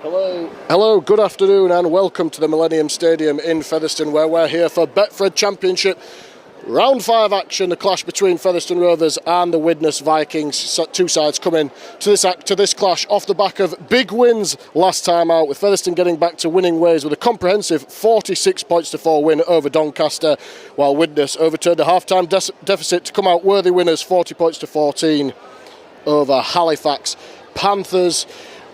Hello, good afternoon and welcome to the Millennium Stadium in Featherstone, where we're here for Betfred Championship Round 5 action, the clash between Featherstone Rovers and the Widnes Vikings. Two sides coming to this clash off the back of big wins last time out, with Featherstone getting back to winning ways with a comprehensive 46-4 win over Doncaster, while Widnes overturned a half-time deficit to come out worthy winners 40-14 over Halifax Panthers.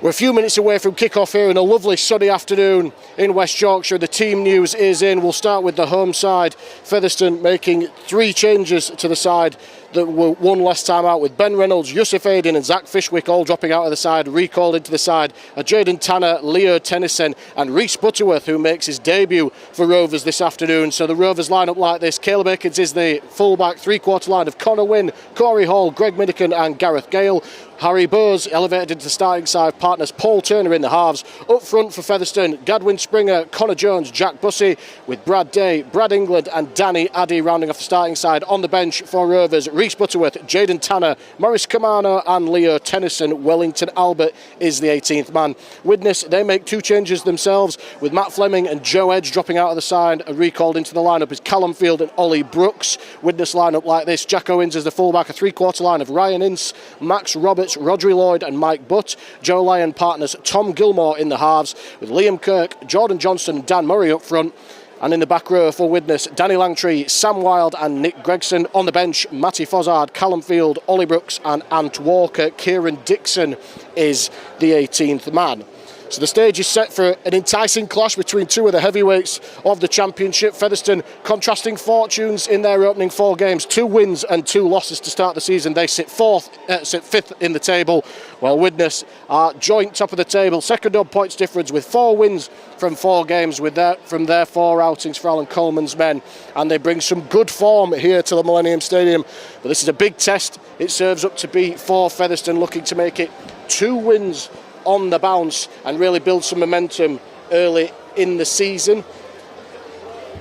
We're a few minutes away from kick-off here in a lovely sunny afternoon in West Yorkshire. The team news is in. We'll start with the home side. Featherstone making 3 changes to the side that were won last time out, with Ben Reynolds, Yusuf Aydin and Zach Fishwick all dropping out of the side. Recalled into the side are Jaden Tanner, Leo Tennyson and Rhys Butterworth, who makes his debut for Rovers this afternoon. So the Rovers line up like this. Caleb Akins is the full-back, three-quarter line of Connor Wynne, Corey Hall, Greg Miniken and Gareth Gale. Harry Bowes elevated into the starting side, partners Paul Turner in the halves. Up front for Featherstone, Gadwin Springer, Connor Jones, Jack Bussey, with Brad Day, Brad England and Danny Addy rounding off the starting side. On the bench for Rovers, Rhys Butterworth, Jaden Tanner, Maurice Camano and Leo Tennyson. Wellington Albert is the 18th man. Widnes, they make 2 changes themselves, with Matt Fleming and Joe Edge dropping out of the side. Recalled into the lineup is Callum Field and Ollie Brooks. Widnes lineup like this: Jack Owens is the fullback, a three-quarter line of Ryan Ince, Max Roberts, Rodri Lloyd and Mike Butt. Joe Lyon partners Tom Gilmore in the halves, with Liam Kirk, Jordan Johnson and Dan Murray up front. And in the back row for Widnes, Danny Langtree, Sam Wilde and Nick Gregson. On the bench, Matty Fozzard, Callum Field, Ollie Brooks and Ant Walker. Kieran Dixon is the 18th man. So the stage is set for an enticing clash between 2 of the heavyweights of the championship. Featherstone contrasting fortunes in their opening 4 games, 2 wins and 2 losses to start the season. They sit 5th in the table, while Widnes are joint top of the table, second on points difference, with 4 wins from 4 games from their 4 outings for Alan Coleman's men, and they bring some good form here to the Millennium Stadium. But this is a big test. It serves up to be for Featherstone, looking to make it 2 wins on the bounce and really build some momentum early in the season.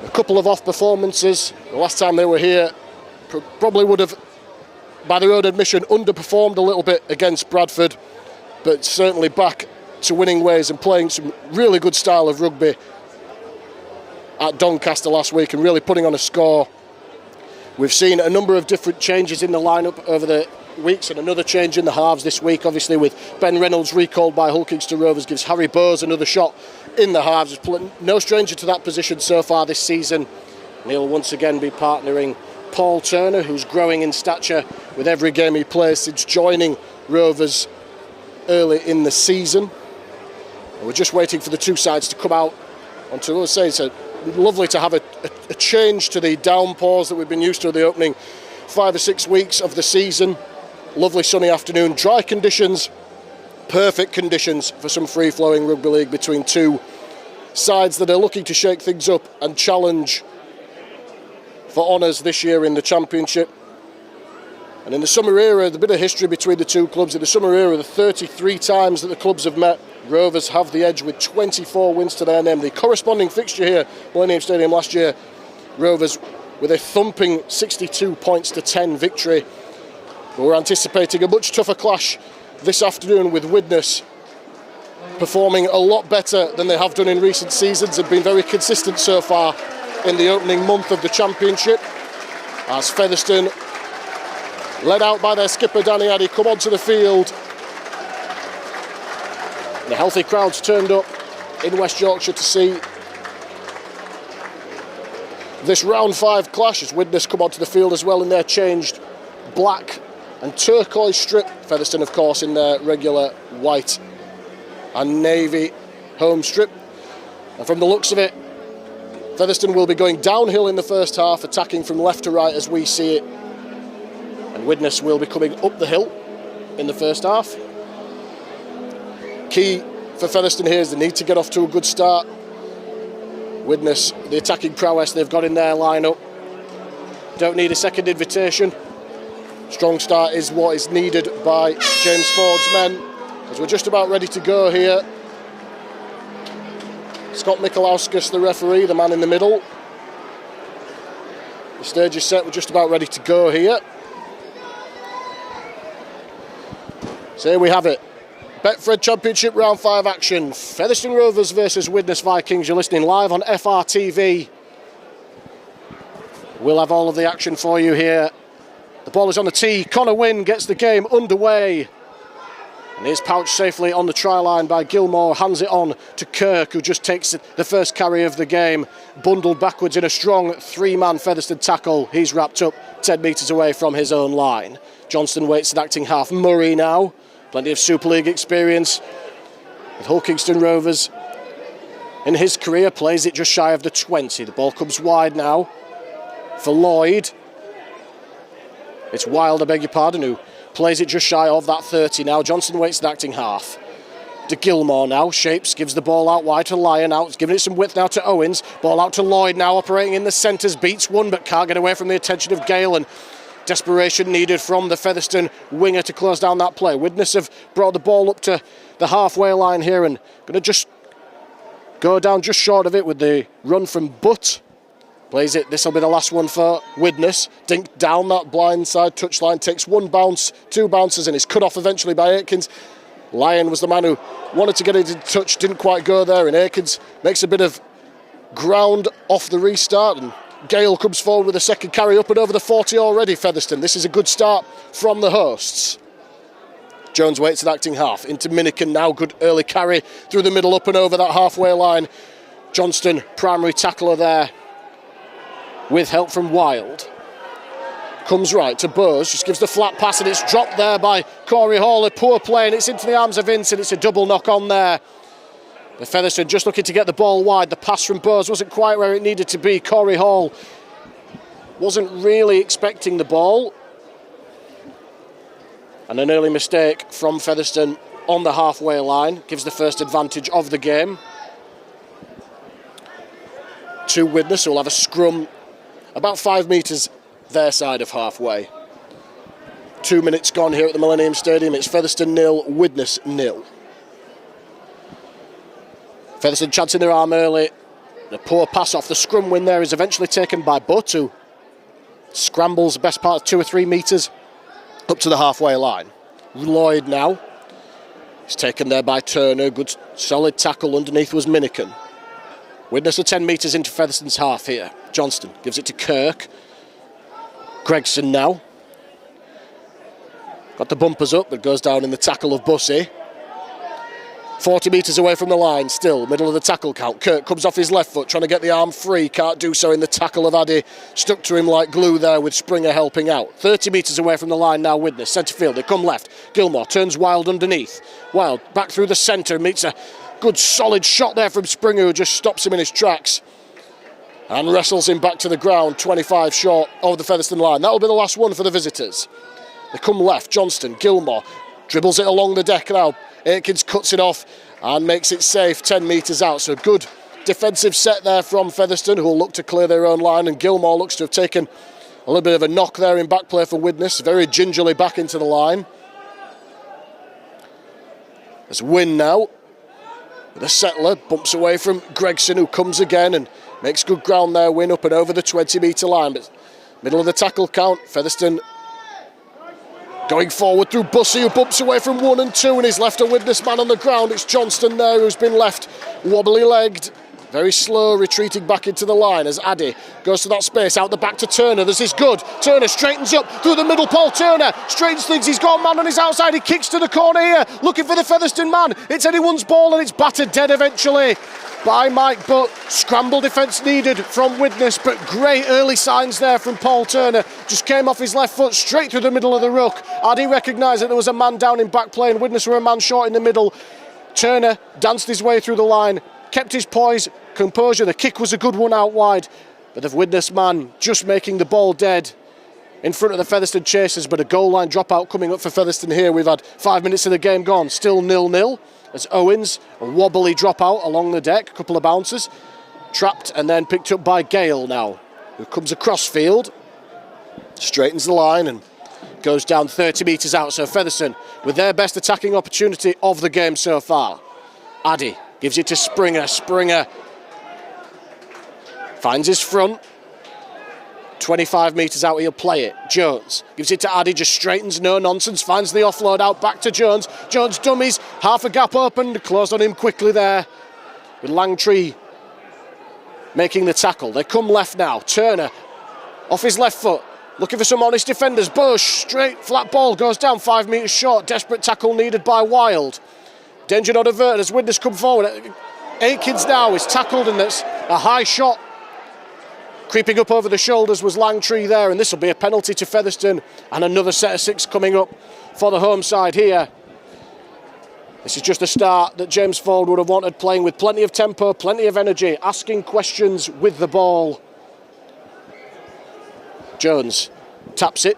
A couple of off performances. The last time they were here probably would have, by their own admission, underperformed a little bit against Bradford, but certainly back to winning ways and playing some really good style of rugby at Doncaster last week and really putting on a score. We've seen a number of different changes in the lineup over the weeks, and another change in the halves this week, obviously, with Ben Reynolds recalled by Hull Kingston Rovers, gives Harry Bowes another shot in the halves. No stranger to that position so far this season. And he'll once again be partnering Paul Turner, who's growing in stature with every game he plays since joining Rovers early in the season. And we're just waiting for the 2 sides to come out onto us. It's lovely to have a change to the downpours that we've been used to the opening 5 or 6 weeks of the season. Lovely sunny afternoon, dry conditions, perfect conditions for some free-flowing rugby league between 2 sides that are looking to shake things up and challenge for honours this year in the championship. And in the summer era, there's a bit of history between the 2 clubs. In the summer era, the 33 times that the clubs have met, Rovers have the edge with 24 wins to their name. The corresponding fixture here, Millennium Stadium last year, Rovers with a thumping 62-10 victory. But we're anticipating a much tougher clash this afternoon, with Widnes performing a lot better than they have done in recent seasons and been very consistent so far in the opening month of the championship, as Featherstone, led out by their skipper Danny Addy, come onto the field. The healthy crowds turned up in West Yorkshire to see this round 5 clash, as Widnes come onto the field as well in their changed black and turquoise strip. Featherstone, of course, in their regular white and navy home strip. And from the looks of it, Featherstone will be going downhill in the first half, attacking from left to right as we see it. And Widnes will be coming up the hill in the first half. Key for Featherstone here is the need to get off to a good start. Widnes, the attacking prowess they've got in their lineup, don't need a second invitation. Strong start is what is needed by James Ford's men, as we're just about ready to go here. Scott Michalauskas, the referee, the man in the middle. The stage is set, we're just about ready to go here. So here we have it. Betfred Championship Round 5 action. Featherstone Rovers versus Widnes Vikings. You're listening live on FRTV. We'll have all of the action for you here. The ball is on the tee. Connor Wynne gets the game underway. And is pouched safely on the try line by Gilmore. Hands it on to Kirk, who just takes the first carry of the game. Bundled backwards in a strong three-man Featherstone tackle. He's wrapped up 10 metres away from his own line. Johnston waits at acting half. Murray now. Plenty of Super League experience with Hull Kingston Rovers. In his career, plays it just shy of the 20. The ball comes wide now for Lloyd. It's Wild, I beg your pardon, who plays it just shy of that 30 now. Johnson waits at acting half. To Gilmore now, shapes, gives the ball out wide to Lyon out, giving it some width now to Owens. Ball out to Lloyd now, operating in the centres, beats one but can't get away from the attention of Gale, and desperation needed from the Featherstone winger to close down that play. Widnes have brought the ball up to the halfway line here and going to just go down just short of it with the run from Butt. Plays it, this will be the last one for Widnes. Dinked down that blind side touchline, takes one bounce, two bounces, and is cut off eventually by Aikens. Lyon was the man who wanted to get it in touch, didn't quite go there, and Aikens makes a bit of ground off the restart, and Gale comes forward with a second carry up and over the 40 already, Featherstone. This is a good start from the hosts. Jones waits at acting half, into Minican now, good early carry through the middle up and over that halfway line. Johnston, primary tackler there, with help from Wild. Comes right to Bowes, just gives the flat pass and it's dropped there by Corey Hall. A poor play and it's into the arms of Vincent. It's a double knock on there. The Featherstone just looking to get the ball wide. The pass from Bowes wasn't quite where it needed to be. Corey Hall wasn't really expecting the ball. And an early mistake from Featherstone on the halfway line gives the first advantage of the game to Widnes, who will have a scrum about 5 metres their side of halfway. 2 minutes gone here at the Millennium Stadium. It's Featherstone 0, Widnes 0. Featherstone chancing their arm early. A poor pass off the scrum win there is eventually taken by Butt, who scrambles the best part of 2 or 3 metres up to the halfway line. Lloyd now. It's taken there by Turner. Good solid tackle underneath was Minican. Widnes are 10 metres into Featherstone's half here. Johnston gives it to Kirk. Gregson now. Got the bumpers up, but goes down in the tackle of Bussey. 40 metres away from the line, still middle of the tackle count. Kirk comes off his left foot, trying to get the arm free. Can't do so in the tackle of Addy. Stuck to him like glue there with Springer helping out. 30 metres away from the line now, Widnes. Centre field, they come left. Gilmore turns Wild underneath. Wild back through the centre, meets a good solid shot there from Springer, who just stops him in his tracks and wrestles him back to the ground, 25 short of the Featherstone line. That'll be the last one for the visitors. They come left, Johnston, Gilmore dribbles it along the deck now. Aikens cuts it off and makes it safe 10 metres out. So good defensive set there from Featherstone, who will look to clear their own line, and Gilmore looks to have taken a little bit of a knock there in back play for Widnes, very gingerly back into the line. There's Wynne now. The settler bumps away from Gregson, who comes again and makes good ground there. Win up and over the 20 metre line, but middle of the tackle count. Featherstone going forward through Bussey, who bumps away from 1 and 2 and is left a Widnes man on the ground. It's Johnston there, who's been left wobbly legged, very slow, retreating back into the line as Addy goes to that space out the back to Turner. This is good. Turner straightens up through the middle. Paul Turner straightens things. He's got a man on his outside. He kicks to the corner here, looking for the Featherstone man. It's anyone's ball and it's battered dead eventually by Mike Butt. Scramble defence needed from Widnes, but great early signs there from Paul Turner. Just came off his left foot straight through the middle of the ruck. Addy recognised that there was a man down in back play and Widnes were a man short in the middle. Turner danced his way through the line, kept his poise, composure. The kick was a good one out wide, but the Widnes man just making the ball dead in front of the Featherstone chasers. But a goal line dropout coming up for Featherstone here. We've had 5 minutes of the game gone, still 0-0 as Owens, a wobbly dropout along the deck, a couple of bounces, trapped and then picked up by Gale now, who comes across field, straightens the line and goes down 30 metres out. So Featherstone with their best attacking opportunity of the game so far. Addy gives it to Springer. Springer finds his front, 25 metres out, he'll play it. Jones gives it to Addy, just straightens, no nonsense, finds the offload out, back to Jones. Jones dummies, half a gap opened, closed on him quickly there. With Langtree making the tackle. They come left now. Turner off his left foot, looking for some honest defenders. Bush, straight, flat ball, goes down 5 metres short. Desperate tackle needed by Wild. Danger not averted as Widnes come forward. Aikins now is tackled, and that's a high shot. Creeping up over the shoulders was Langtree there, and this will be a penalty to Featherstone, and another set of 6 coming up for the home side here. This is just a start that James Ford would have wanted, playing with plenty of tempo, plenty of energy, asking questions with the ball. Jones taps it,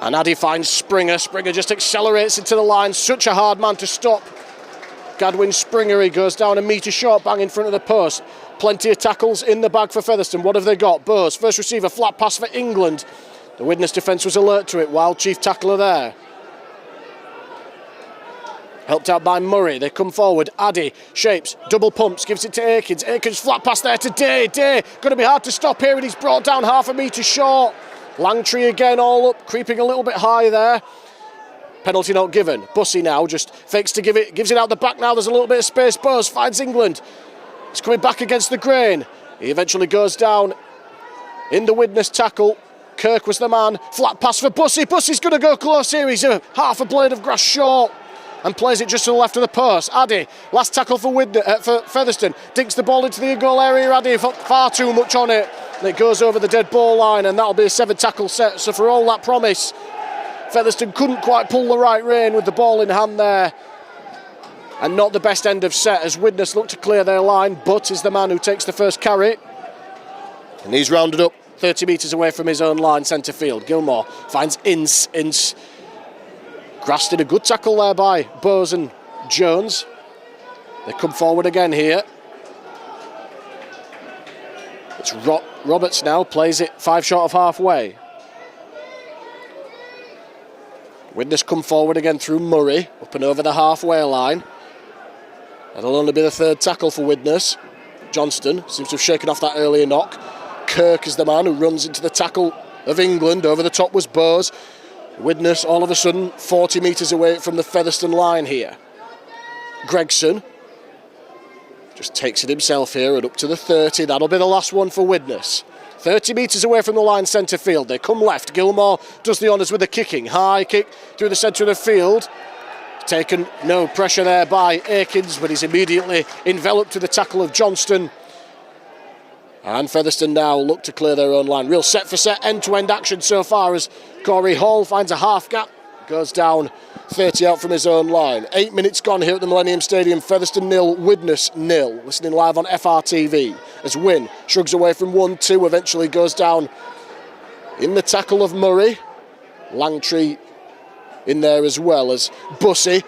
and Addy finds Springer. Springer just accelerates into the line, such a hard man to stop. Gadwin Springer, he goes down a metre short, bang in front of the post. Plenty of tackles in the bag for Featherstone. What have they got? Bose, first receiver, flat pass for England. The Widnes defence was alert to it. Wild chief tackler there. Helped out by Murray. They come forward. Addy shapes, double pumps, gives it to Aikins. Aikins flat pass there to Day. Day going to be hard to stop here, and he's brought down half a metre short. Langtree again all up, creeping a little bit high there. Penalty not given. Bussey now just fakes to give it, gives it out the back now. There's a little bit of space. Bose finds England. He's coming back against the grain. He eventually goes down in the Widnes tackle. Kirk was the man. Flat pass for Bussey. Bussey's going to go close here. He's half a blade of grass short and plays it just to the left of the post. Addy, last tackle for for Featherstone. Dinks the ball into the goal area. Addy far too much on it. And it goes over the dead ball line, and that'll be a 7-tackle set. So for all that promise, Featherstone couldn't quite pull the right rein with the ball in hand there. And not the best end of set as Widnes look to clear their line. Butt is the man who takes the first carry. And he's rounded up 30 metres away from his own line, centre field. Gilmore finds Ince. Ince grasped in a good tackle there by Bose and Jones. They come forward again here. It's Roberts now, plays it 5 short of halfway. Widnes come forward again through Murray, up and over the halfway line. That'll only be the 3rd tackle for Widnes. Johnston seems to have shaken off that earlier knock. Kirk is the man who runs into the tackle of England. Over the top was Bose. Widnes all of a sudden 40 metres away from the Featherstone line here. Gregson just takes it himself here and up to the 30. That'll be the last one for Widnes. 30 metres away from the line, centre field. They come left. Gilmore does the honours with a kicking. High kick through the centre of the field. Taken no pressure there by Aikins, but he's immediately enveloped to the tackle of Johnston. And Featherstone now look to clear their own line. Real set for set, end-to-end action so far as Corey Hall finds a half gap. Goes down 30 out from his own line. 8 minutes gone here at the Millennium Stadium. Featherstone 0, Widnes 0. Listening live on FRTV as Wynn shrugs away from 1-2. Eventually goes down in the tackle of Murray. Langtree in there as well as Bussey.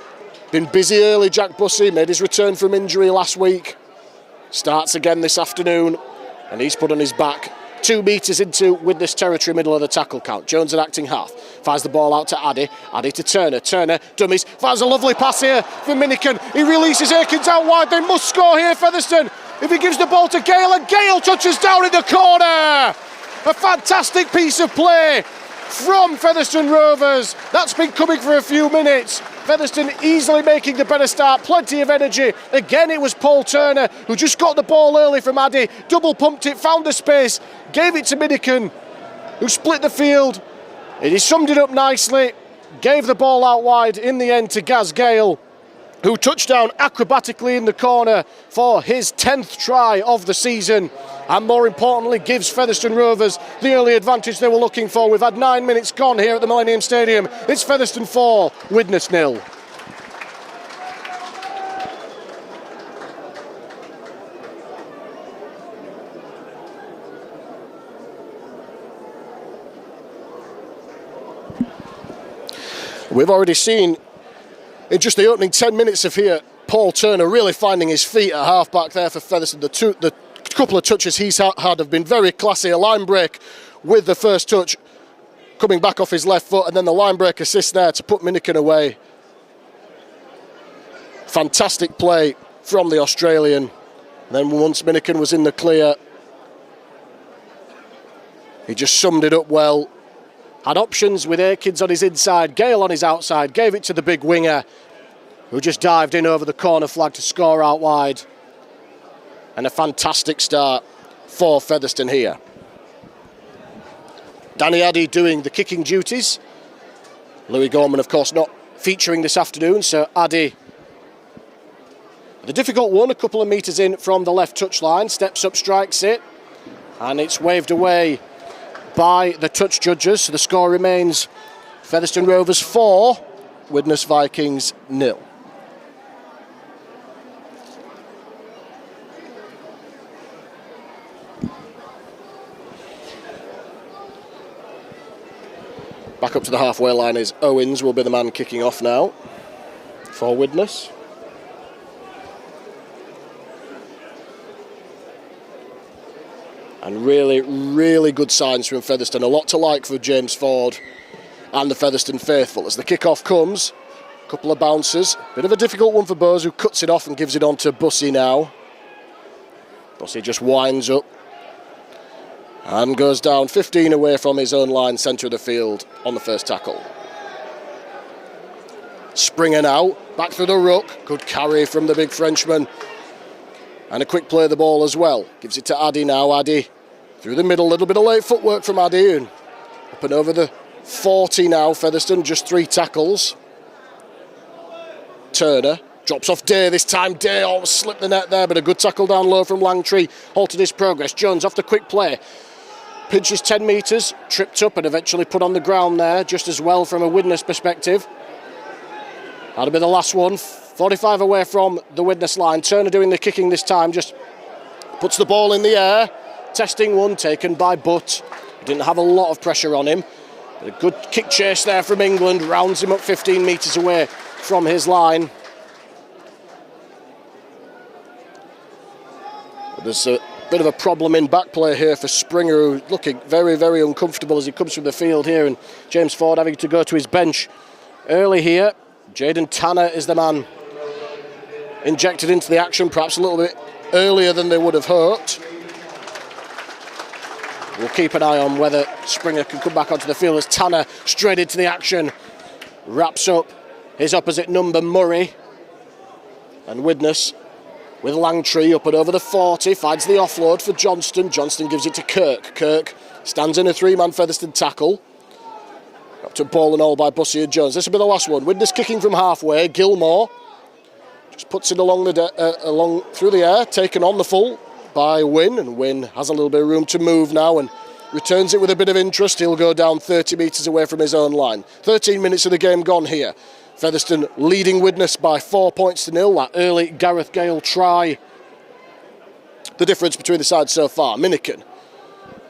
Been busy early, Jack Bussey. Made his return from injury last week. Starts again this afternoon. And he's put on his back. 2 metres into Widnes territory, middle of the tackle count. Jones at acting half. Fires the ball out to Addy. Addy to Turner. Turner dummies. Fires a lovely pass here for Miniken. He releases Aikins out wide. They must score here, Featherstone. If he gives the ball to Gale, and Gale touches down in the corner. A fantastic piece of play from Featherstone Rovers. That's been coming for a few minutes. Featherstone easily making the better start, plenty of energy. Again, it was Paul Turner who just got the ball early from Addy, double pumped it, found the space, gave it to Miniken, who split the field. And he summed it up nicely, gave the ball out wide in the end to Gaz Gale, who touched down acrobatically in the corner for his 10th try of the season. And more importantly, gives Featherstone Rovers the early advantage they were looking for. We've had 9 minutes gone here at the Millennium Stadium. It's Featherstone 4, Widnes 0. We've already seen in just the opening 10 minutes of here, Paul Turner really finding his feet at half-back there for Featherstone. The couple of touches he's had have been very classy. A line break with the first touch coming back off his left foot, and then the line break assist there to put Miniken away. Fantastic play from the Australian. And then once Miniken was in the clear, He just summed it up well. Had options with Akins on his inside, Gale on his outside, gave it to the big winger, who just dived in over the corner flag to score out wide. And a fantastic start for Featherstone here. Danny Addy doing the kicking duties. Louis Gorman, of course, not featuring this afternoon, so Addy, the difficult one, a couple of metres in from the left touchline, steps up, strikes it, and it's waved away by the touch judges. So the score remains Featherstone Rovers 4, Widnes Vikings 0. Back up to the halfway line is Owens, will be the man kicking off now for Widnes. And really, really good signs from Featherstone. A lot to like for James Ford and the Featherstone faithful. As the kick-off comes, a couple of bounces. Bit of a difficult one for Bowes, who cuts it off and gives it on to Bussey now. Bussey just winds up and goes down 15 away from his own line, centre of the field on the first tackle. Springer now, back through the ruck. Good carry from the big Frenchman. And a quick play of the ball as well. Gives it to Addy now. Addy through the middle. A little bit of late footwork from Addy. And up and over the 40 now, Featherstone. Just 3 tackles. Turner drops off Day this time. Day almost slipped the net there, but a good tackle down low from Langtree halted his progress. Jones off the quick play. Pinches 10 metres, tripped up and eventually put on the ground there, just as well from a Widnes perspective. That'll be the last one. 45 away from the Widnes line. Turner doing the kicking this time, just puts the ball in the air. Testing one, taken by Butt. Didn't have a lot of pressure on him. But a good kick chase there from England, rounds him up 15 metres away from his line. There's a bit of a problem in back play here for Springer, who's looking very, very uncomfortable as he comes from the field here, and James Ford having to go to his bench early here. Jaden Tanner is the man injected into the action, perhaps a little bit earlier than they would have hoped. We'll keep an eye on whether Springer can come back onto the field as Tanner straight into the action, wraps up his opposite number, Murray. And Widnes with Langtree up and over the 40, finds the offload for Johnston. Johnston gives it to Kirk. Kirk stands in a 3-man Featherstone tackle. Up to ball and all by Bussey and Jones. This will be the last one. Widnes kicking from halfway. Gilmore just puts it along through the air, taken on the full by Wynne, and Wynne has a little bit of room to move now and returns it with a bit of interest. He'll go down 30 metres away from his own line. 13 minutes of the game gone here. Featherstone leading Widnes by 4 points to 0. That early Gareth Gale try. The difference between the sides so far. Minikin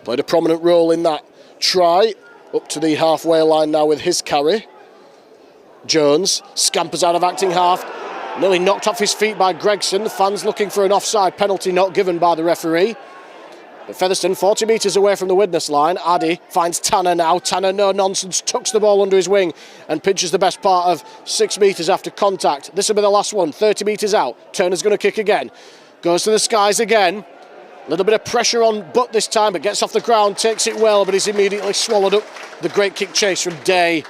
played a prominent role in that try. Up to the halfway line now with his carry. Jones scampers out of acting half. Nearly knocked off his feet by Gregson. The fans looking for an offside penalty not given by the referee. But Featherstone 40 metres away from the Widnes line. Addy finds Tanner now. Tanner, no nonsense, tucks the ball under his wing and pinches the best part of 6 metres after contact. This will be the last one, 30 metres out. Turner's going to kick again. Goes to the skies again. A little bit of pressure on Butt this time, but gets off the ground, takes it well, but he's immediately swallowed up. The great kick chase from Day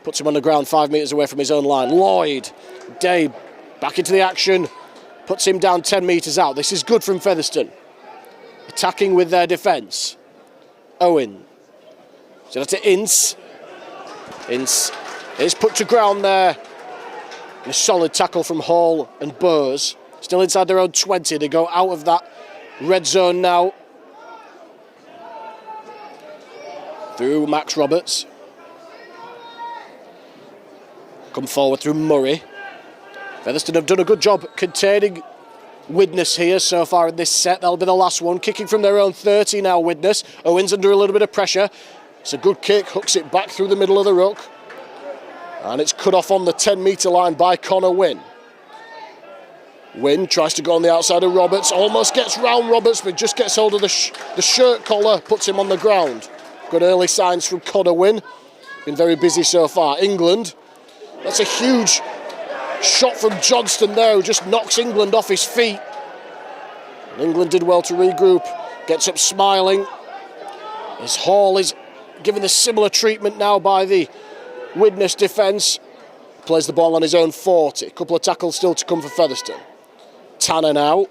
puts him on the ground 5 metres away from his own line. Lloyd, Day back into the action, puts him down 10 metres out. This is good from Featherstone. Attacking with their defence. Owen. So that's to Ince. Ince is put to ground there. A solid tackle from Hall and Bowes. Still inside their own 20. They go out of that red zone now. Through Max Roberts. Come forward through Murray. Featherstone have done a good job containing Widnes here so far in this set. That'll be the last one. Kicking from their own 30 now, Widnes. Owens under a little bit of pressure. It's a good kick, hooks it back through the middle of the ruck. And it's cut off on the 10-metre line by Connor Wynne. Wynne tries to go on the outside of Roberts. Almost gets round Roberts, but just gets hold of the shirt collar, puts him on the ground. Good early signs from Connor Wynne. Been very busy so far. England. That's a huge shot from Johnston there, who just knocks England off his feet. And England did well to regroup. Gets up smiling. As Hall is given the similar treatment now by the Widnes defence. Plays the ball on his own 40. A couple of tackles still to come for Featherstone. Tanner now.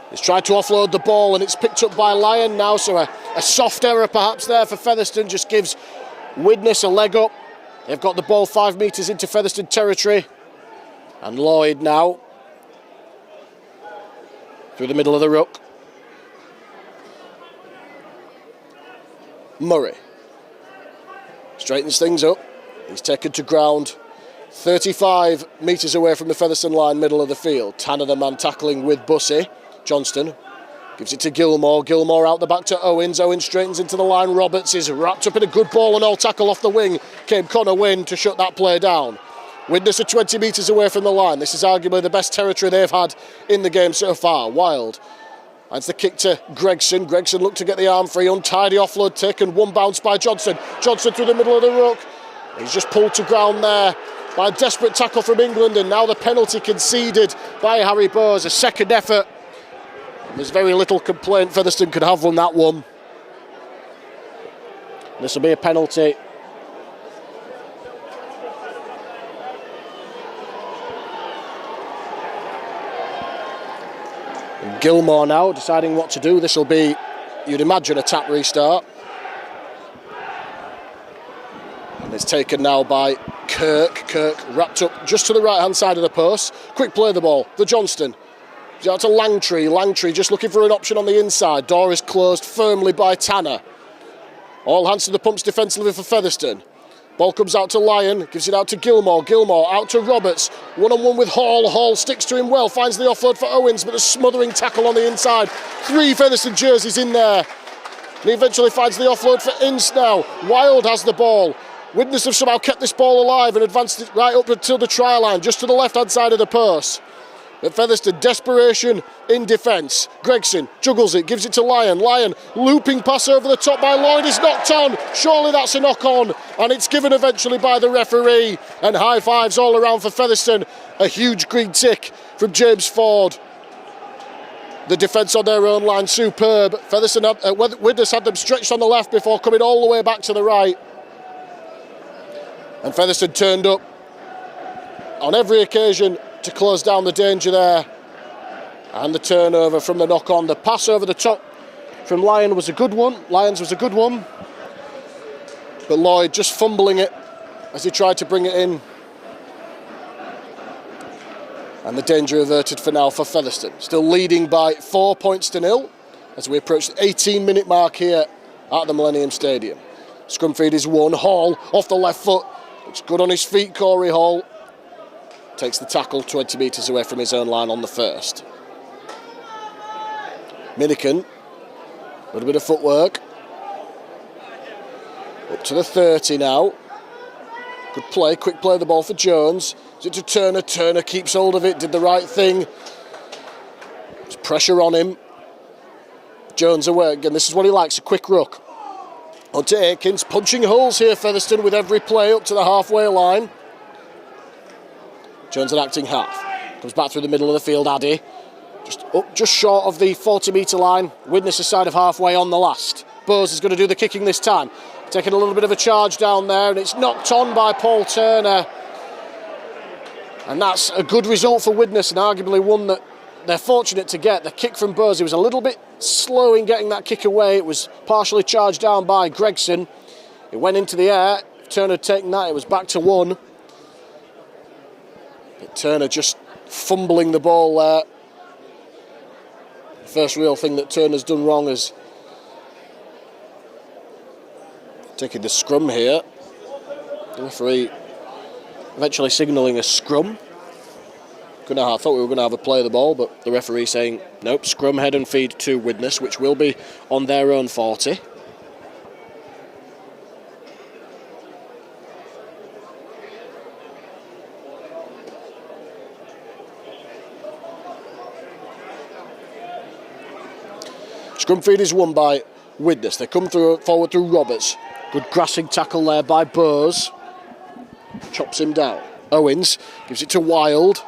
He's tried to offload the ball and it's picked up by Lyon now, so a soft error perhaps there for Featherstone just gives Widnes a leg up. They've got the ball 5 metres into Featherstone territory. And Lloyd now through the middle of the ruck. Murray straightens things up. He's taken to ground 35 metres away from the Featherstone line, middle of the field. Tanner the man tackling with Bussey. Johnston gives it to Gilmore. Gilmore out the back to Owens. Owens straightens into the line. Roberts is wrapped up in a good ball and all tackle off the wing. Came Connor Wynne to shut that play down. Widnes are 20 metres away from the line. This is arguably the best territory they've had in the game so far. Wild. That's the kick to Gregson. Gregson looked to get the arm free. Untidy offload taken. One bounce by Johnson. Johnson through the middle of the ruck. He's just pulled to ground there by a desperate tackle from England, and now the penalty conceded by Harry Bowes. A second effort. There's very little complaint Featherstone could have on that one. This will be a penalty. And Gilmore now deciding what to do. This will be, you'd imagine, a tap restart. And it's taken now by Kirk. Kirk wrapped up just to the right-hand side of the post. Quick play the ball for Johnston. Out to Langtree. Langtree just looking for an option on the inside. Door is closed firmly by Tanner. All hands to the pumps defensively for Featherstone. Ball comes out to Lyon, gives it out to Gilmore. Gilmore out to Roberts. One-on-one with Hall. Hall sticks to him well, finds the offload for Owens, but a smothering tackle on the inside. 3 Featherstone jerseys in there. And he eventually finds the offload for Ince now. Wild has the ball. Widnes have somehow kept this ball alive and advanced it right up until the try line, just to the left-hand side of the post. But Featherstone, desperation in defence. Gregson juggles it, gives it to Lyon. Lyon, looping pass over the top by Lloyd, is knocked on. Surely that's a knock-on. And it's given eventually by the referee. And high fives all around for Featherstone. A huge green tick from James Ford. The defence on their own line, superb. Featherstone, Widnes had them stretched on the left before coming all the way back to the right. And Featherstone turned up on every occasion to close down the danger there. And the turnover from the knock-on. The pass over the top from Lyons was a good one. But Lloyd just fumbling it as he tried to bring it in. And the danger averted for now for Featherstone. Still leading by 4 points to 0 as we approach the 18-minute mark here at the Millennium Stadium. Scrum feed is won. Hall off the left foot. Looks good on his feet, Corey Hall. Takes the tackle 20 metres away from his own line on the first. Minican, a little bit of footwork. Up to the 30 now. Good play, quick play the ball for Jones. Is it to Turner? Turner keeps hold of it, did the right thing. There's pressure on him. Jones away again, this is what he likes, a quick ruck. On to Aikens, punching holes here, Featherstone, with every play up to the halfway line. Jones an acting half. Comes back through the middle of the field, Addy. Just short of the 40-metre line. Widnes side of halfway on the last. Bowes is going to do the kicking this time. Taking a little bit of a charge down there, and it's knocked on by Paul Turner. And that's a good result for Widnes, and arguably one that they're fortunate to get. The kick from Bowes, he was a little bit slow in getting that kick away. It was partially charged down by Gregson. It went into the air. If Turner had taken that, it was back to 1. But Turner just fumbling the ball there. The first real thing that Turner's done wrong is taking the scrum here. The referee eventually signalling a scrum. I thought we were going to have a play of the ball, but the referee saying nope, scrum, head and feed to Widnes, which will be on their own 40. Scrum feed is won by Widnes. They come forward through Roberts. Good grassing tackle there by Bowes. Chops him down. Owens gives it to Wild.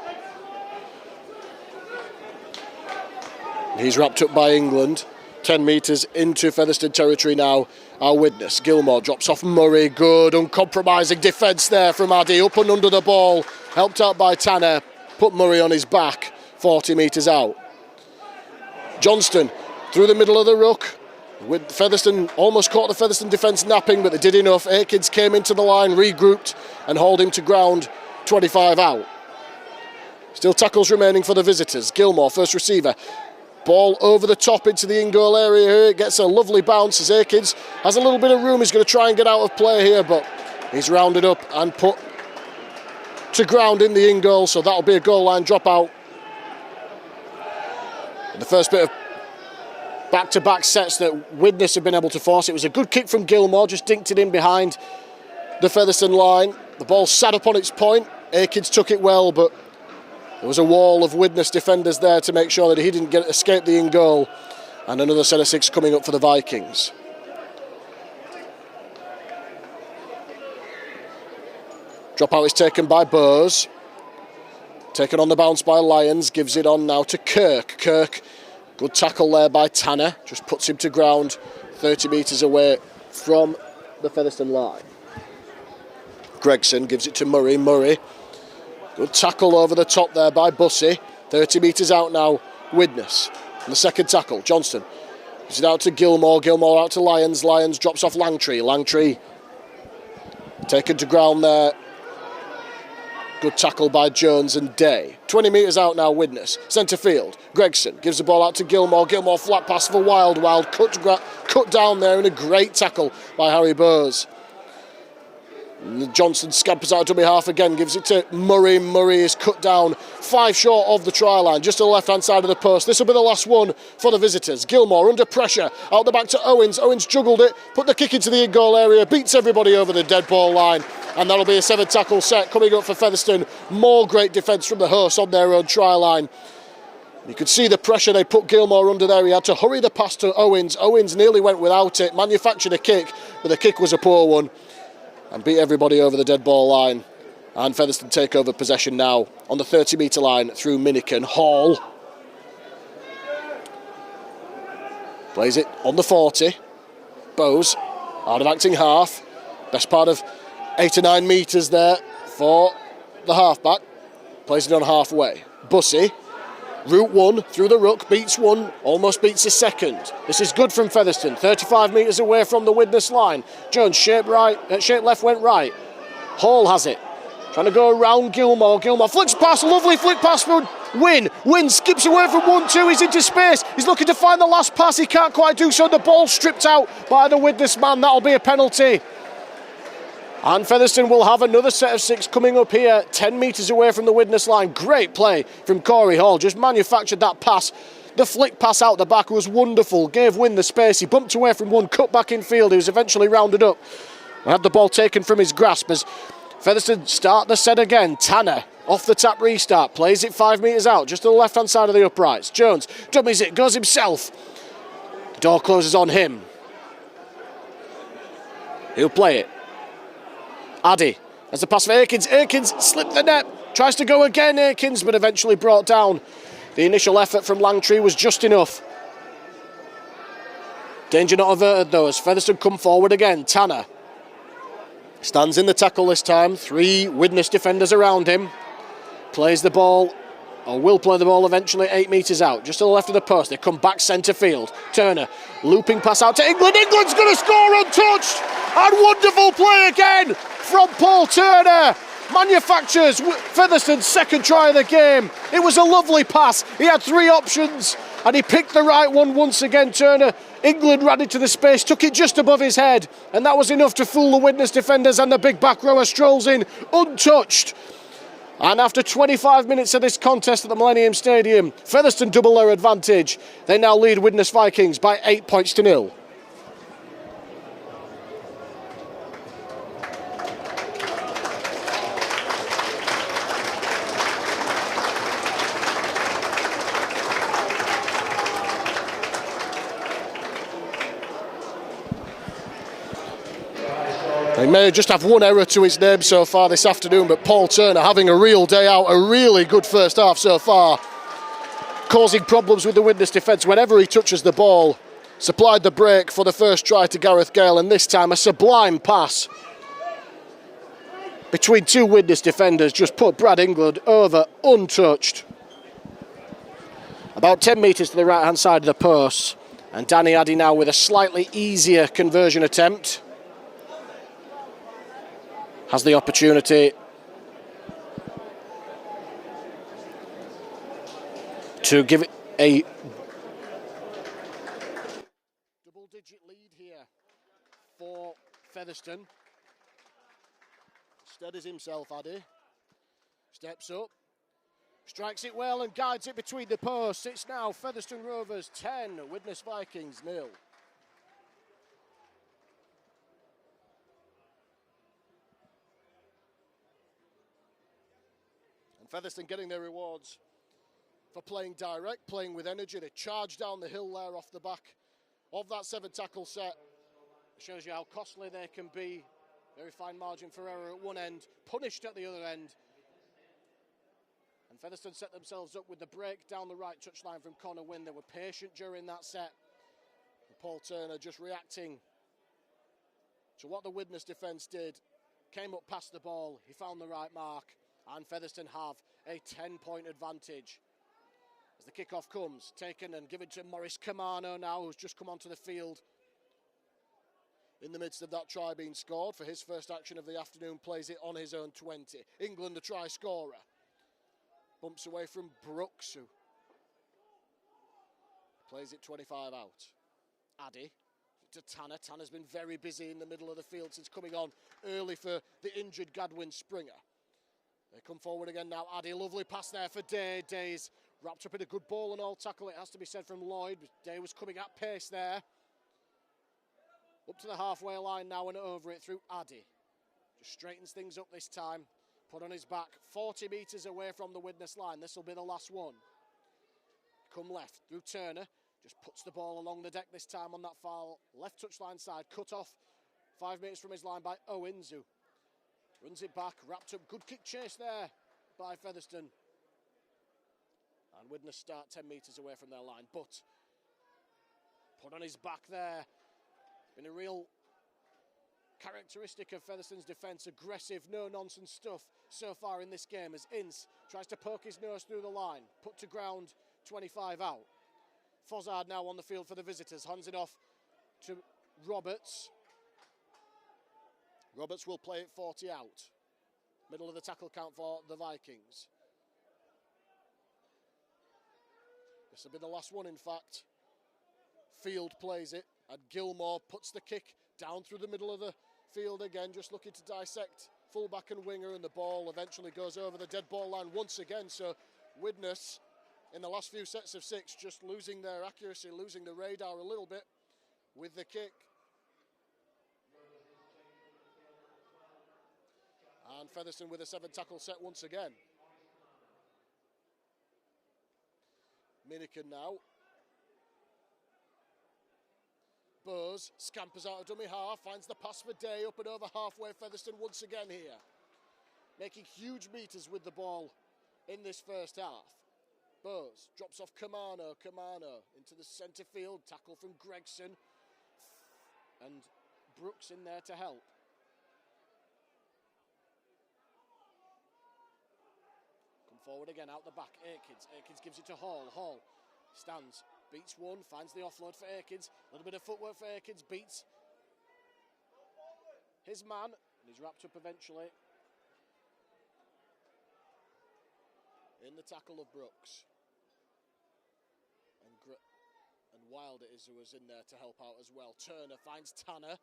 He's wrapped up by England. 10 metres into Featherstone territory now. Our Widnes. Gilmore drops off Murray. Good, uncompromising defence there from Addy. Up and under the ball. Helped out by Tanner. Put Murray on his back. 40 metres out. Johnston through the middle of the ruck. With Featherstone, almost caught the Featherstone defence napping, but they did enough. Aikens came into the line, regrouped, and hauled him to ground. 25 out. Still tackles remaining for the visitors. Gilmore, first receiver. Ball over the top into the in-goal area here. It gets a lovely bounce as Aikens has a little bit of room. He's going to try and get out of play here, but he's rounded up and put to ground in the in-goal, so that'll be a goal line dropout. And the first bit of back-to-back sets that Widnes have been able to force. It was a good kick from Gilmore, just dinked it in behind the Featherstone line. The ball sat up on its point. Aikens took it well, but there was a wall of Widnes defenders there to make sure that he didn't escape the in-goal. And another set of 6 coming up for the Vikings. Dropout is taken by Bowes. Taken on the bounce by Lyons, gives it on now to Kirk. Kirk, good tackle there by Tanner, just puts him to ground 30 metres away from the Featherstone line. Gregson gives it to Murray. Murray, good tackle over the top there by Bussey. 30 metres out now, Widnes. And the second tackle, Johnston gives it out to Gilmore. Gilmore out to Lyons. Lyons drops off Langtree. Langtree taken to ground there. Good tackle by Jones and Day. 20 metres out now, Widnes. Centre field. Gregson gives the ball out to Gilmore. Gilmore flat pass for Wild. Cut down there, and a great tackle by Harry Bowes. And Johnson scampers out to dummy half again, gives it to Murray. Murray is cut down 5 short of the try line, just to the left-hand side of the post. This will be the last one for the visitors. Gilmore under pressure, out the back to Owens. Owens juggled it, put the kick into the in-goal area, beats everybody over the dead ball line. And that'll be a 7-tackle set coming up for Featherstone. More great defence from the hosts on their own try line. You could see the pressure they put Gilmore under there. He had to hurry the pass to Owens. Owens nearly went without it, manufactured a kick, but the kick was a poor one. And beat everybody over the dead ball line. And Featherstone take over possession now on the 30-metre line through Miniken. Hall plays it on the 40. Bowes out of acting half. Best part of 8 or 9 metres there for the halfback. Plays it on halfway. Bussey, route 1 through the ruck, beats 1, almost beats a second. This is good from Featherstone, 35 metres away from the Widnes line. Jones, shape left, went right. Hall has it, trying to go around Gilmore. Gilmore flicks past, lovely flick pass for Wynn. Wynn skips away from 1-2, he's into space. He's looking to find the last pass, he can't quite do so. The ball stripped out by the Widnes man, that'll be a penalty. And Featherstone will have another set of 6 coming up here, 10 metres away from the Widnes line. Great play from Corey Hall, just manufactured that pass. The flick pass out the back was wonderful, gave Wynn the space. He bumped away from 1, cut back in field. He was eventually rounded up and had the ball taken from his grasp as Featherstone start the set again. Tanner, off the tap restart, plays it 5 metres out, just to the left-hand side of the uprights. Jones dummies it, goes himself. The door closes on him. He'll play it. Addy has the pass for Aikens. Aikens slipped the net, tries to go again, Aikens, but eventually brought down. The initial effort from Langtree was just enough. Danger not averted though as Featherstone come forward again. Tanner stands in the tackle this time. 3 Widnes defenders around him. Plays the ball, or will play the ball eventually 8 metres out, just to the left of the post. They come back centre field. Turner, looping pass out to England. England's going to score untouched! And wonderful play again from Paul Turner. Manufactures Featherstone's second try of the game. It was a lovely pass. He had 3 options and he picked the right one once again. Turner, England ran into the space, took it just above his head, and that was enough to fool the Widnes defenders, and the big back rower strolls in untouched. And after 25 minutes of this contest at the Millennium Stadium, Featherstone double their advantage. They now lead Widnes Vikings by 8 points to 0. He may just have 1 error to his name so far this afternoon, but Paul Turner having a real day out, a really good first half so far, causing problems with the Widnes defence whenever he touches the ball. supplied the break for the first try to Gareth Gale, and this time a sublime pass between two Widnes defenders just put Brad England over untouched. About 10 metres to the right hand side of the post, and Danny Addy now with a slightly easier conversion attempt. Has the opportunity to give it a double-digit lead here for Featherstone. Steadies himself, Addy. Steps up, strikes it well and guides it between the posts. It's now Featherstone Rovers 10, Widnes Vikings 0. And Featherstone getting their rewards for playing direct, playing with energy. They charge down the hill there off the back of that 7-tackle set. It shows you how costly they can be. Very fine margin for error at one end, punished at the other end. And Featherstone set themselves up with the break down the right touchline from Connor Wynn. They were patient during that set. And Paul Turner just reacting to what the Widnes defence did. Came up past the ball, he found the right mark, and Featherstone have a 10-point advantage. As the kickoff comes, taken and given to Maurice Camano now, who's just come onto the field. In the midst of that try being scored for his first action of the afternoon, plays it on his own 20. England, the try scorer. Bumps away from Brooks, who plays it 25 out. Addy to Tanner. Tanner's been very busy in the middle of the field since coming on early for the injured Gadwin Springer. They come forward again now. Addy, lovely pass there for Day. Day's wrapped up in a good ball and all tackle, it has to be said, from Lloyd. Day was coming at pace there. Up to the halfway line now and over it through Addy. Just straightens things up this time. Put on his back, 40 metres away from the Widnes line. This will be the last one. Come left through Turner. Just puts the ball along the deck this time on that far left touchline side. Cut off 5 metres from his line by Owens, who runs it back, wrapped up. Good kick chase there by Featherstone. And Widnes start 10 metres away from their line. But put on his back there. Been a real characteristic of Featherstone's defence, aggressive, no-nonsense stuff so far in this game, as Ince tries to poke his nose through the line, put to ground 25 out. Fozzard now on the field for the visitors, hands it off to Roberts. Roberts will play it 40 out. Middle of the tackle count for the Vikings. This will be the last one, in fact. Field plays it, and Gilmore puts the kick down through the middle of the field again, just looking to dissect fullback and winger, and the ball eventually goes over the dead ball line once again. So Widnes, in the last few sets of 6, just losing their accuracy, losing the radar a little bit with the kick. And Featherstone with a 7-tackle set once again. Minikin now. Bose scampers out of dummy half, finds the pass for Day, up and over halfway. Featherstone once again here, making huge metres with the ball in this first half. Bose drops off Camano into the centre field, tackle from Gregson, and Brooks in there to help. Come forward again, out the back, Aikins gives it to Hall, stands, beats one, finds the offload for Aikins. A little bit of footwork for Aikins, beats his man, and he's wrapped up eventually in the tackle of Brooks. And Wild it is who was in there to help out as well. Turner finds Tanner.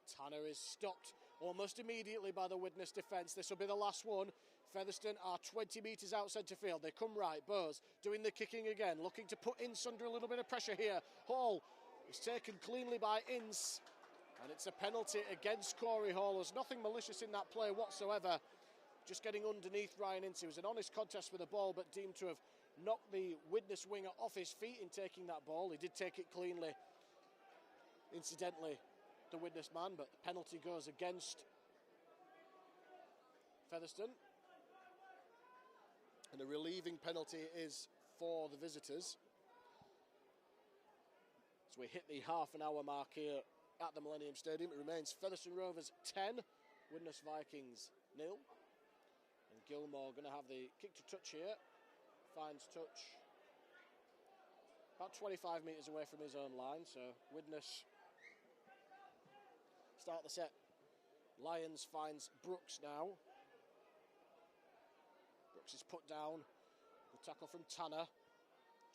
Tanner is stopped almost immediately by the Widnes defence. This will be the last one. Featherstone are 20 metres out centre field. They come right. Bose doing the kicking again, looking to put Ince under a little bit of pressure here. Hall is taken cleanly by Ince, and it's a penalty against Corey Hall. There's nothing malicious in that play whatsoever. Just getting underneath Ryan Ince. It was an honest contest for the ball, but deemed to have knocked the Widnes winger off his feet in taking that ball. He did take it cleanly, incidentally, the Widnes man, but the penalty goes against Featherstone. And a relieving penalty is for the visitors. As we hit the half-an-hour mark here at the Millennium Stadium, it remains Featherstone Rovers 10, Widnes Vikings 0. And Gilmore going to have the kick to touch here. Finds touch about 25 metres away from his own line, so Widnes start the set. Lyons finds Brooks now. Brooks is put down. Good tackle from Tanner.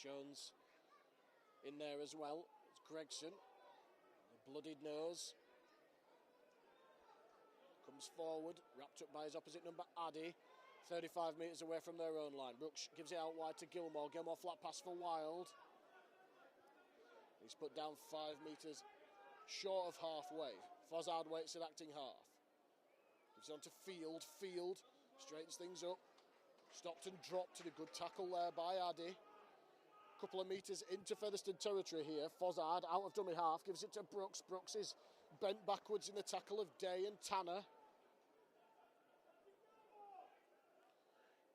Jones in there as well. It's Gregson. The bloodied nose. Comes forward, wrapped up by his opposite number, Addy. 35 metres away from their own line. Brooks gives it out wide to Gilmore. Gilmore flat pass for Wild. He's put down 5 metres short of halfway. Fozzard waits at acting half. Gives it on to Field. Field straightens things up. Stopped and dropped, and a good tackle there by Addy. Couple of metres into Featherstone territory here. Fozzard out of dummy half, gives it to Brooks. Brooks is bent backwards in the tackle of Day and Tanner.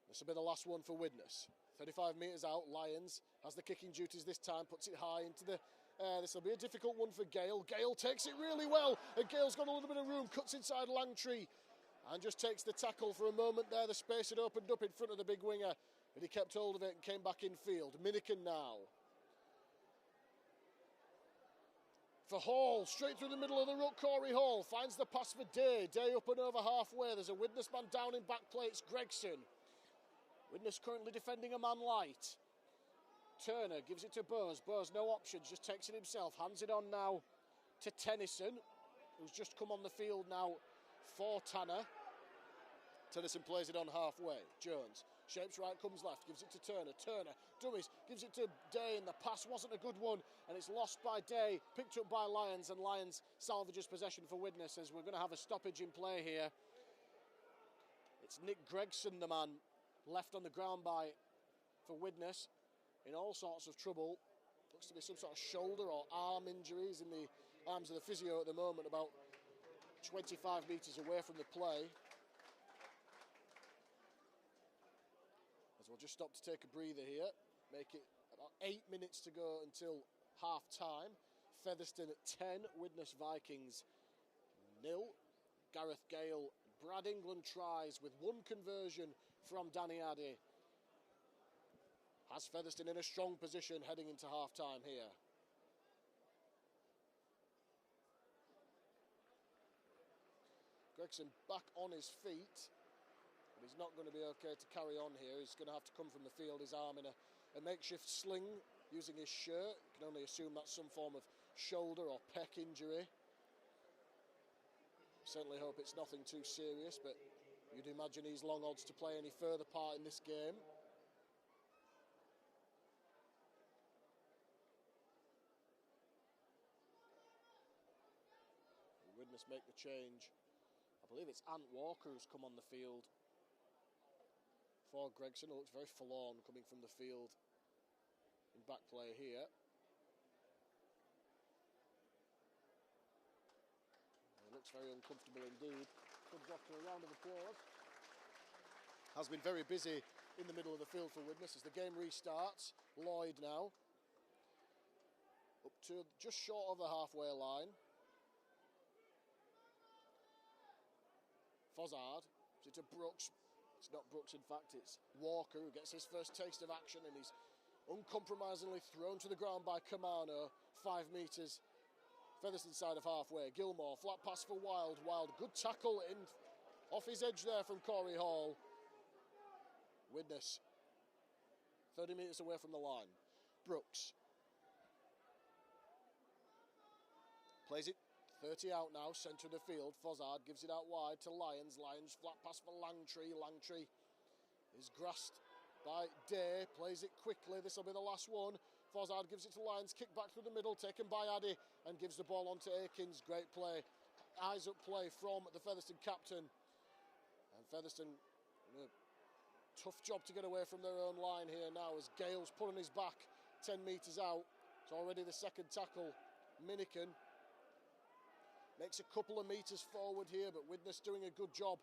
This will be the last one for Widnes. 35 metres out, Lyons has the kicking duties this time, puts it high into the air. This will be a difficult one for Gale. Gale takes it really well, and Gale's got a little bit of room, cuts inside Langtree, and just takes the tackle. For a moment there, the space had opened up in front of the big winger, but he kept hold of it and came back in field. Minikin now. For Hall, straight through the middle of the ruck, Corey Hall finds the pass for Day. Day up and over halfway. There's a Widnes man down in back play, it's Gregson. Widnes currently defending a man light. Turner gives it to Bose. Bose, no options, just takes it himself. Hands it on now to Tennyson, who's just come on the field now for Tanner. Tennyson plays it on halfway. Jones shapes right, comes left, gives it to Turner. Turner dummies, gives it to Day, and the pass wasn't a good one, and it's lost by Day, picked up by Lyons, and Lyons salvages possession for Widnes as we're going to have a stoppage in play here. It's Nick Gregson, the man left on the ground for Widnes, in all sorts of trouble. Looks to be some sort of shoulder or arm injuries in the arms of the physio at the moment, about 25 metres away from the play. As we'll just stop to take a breather here. Make it about 8 minutes to go until half time. Featherstone at 10, Widnes Vikings 0. Gareth Gale, Brad England tries with one conversion from Danny Addy. Has Featherstone in a strong position heading into half time here. Gregson back on his feet, but he's not going to be okay to carry on here. He's going to have to come from the field, his arm in a makeshift sling using his shirt. You can only assume that's some form of shoulder or pec injury. Certainly hope it's nothing too serious, but you'd imagine he's long odds to play any further part in this game. Widnes make the change. I believe it's Ant Walker who's come on the field for Gregson, who looks very forlorn coming from the field in back play here. He looks very uncomfortable indeed. Good doctor, a round of applause. Has been very busy in the middle of the field for Widnes as the game restarts. Lloyd now up to just short of the halfway line. Fozzard, is it to Brooks? It's not Brooks, in fact, it's Walker who gets his first taste of action, and he's uncompromisingly thrown to the ground by Kamano, 5 metres Featherstone side of halfway. Gilmore, flat pass for Wild. Wild, good tackle in off his edge there from Corey Hall. Widnes, 30 metres away from the line. Brooks plays it 30 out now, centre of the field. Fozzard gives it out wide to Lyons. Lyons, flat pass for Langtree. Langtree is grasped by Day, plays it quickly. This will be the last one. Fozzard gives it to Lyons, kick back through the middle, taken by Addy, and gives the ball on to Akins. Great play. Eyes up play from the Featherstone captain. And Featherstone, tough job to get away from their own line here now as Gale's put on his back 10 metres out. It's already the second tackle. Minikin makes a couple of metres forward here, but Widnes doing a good job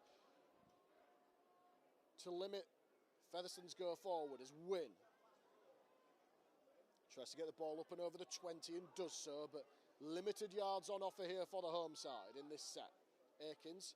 to limit Featherstone's go forward as Wynn Tries to get the ball up and over the 20 and does so, but limited yards on offer here for the home side in this set. Aikins,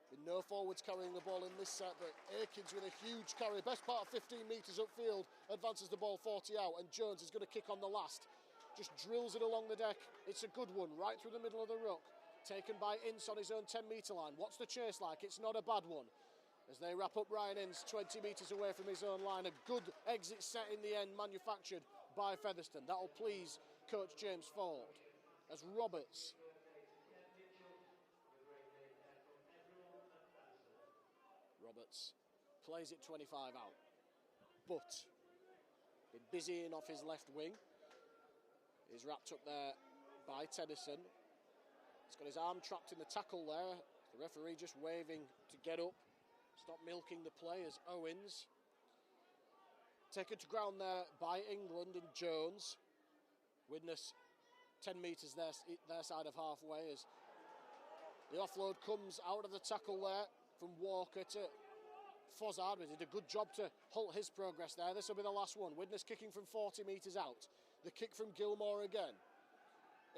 with no forwards carrying the ball in this set, but Aikins with a huge carry, best part of 15 metres upfield, advances the ball 40 out, and Jones is going to kick on the last. Just drills it along the deck. It's a good one, right through the middle of the ruck. Taken by Ince on his own 10-metre line. What's the chase like? It's not a bad one. As they wrap up Ryan Ince 20 metres away from his own line. A good exit set in the end, manufactured by Featherstone. That'll please coach James Ford. As Roberts plays it 25 out. But been busying off his left wing. He's wrapped up there by Tennyson. He's got his arm trapped in the tackle there. The referee just waving to get up. Stop milking the play as Owens. Taken to ground there by England in Jones. Widnes 10 metres their side of halfway as the offload comes out of the tackle there from Walker to Fozzard. He did a good job to halt his progress there. This will be the last one. Widnes kicking from 40 metres out. The kick from Gilmore again.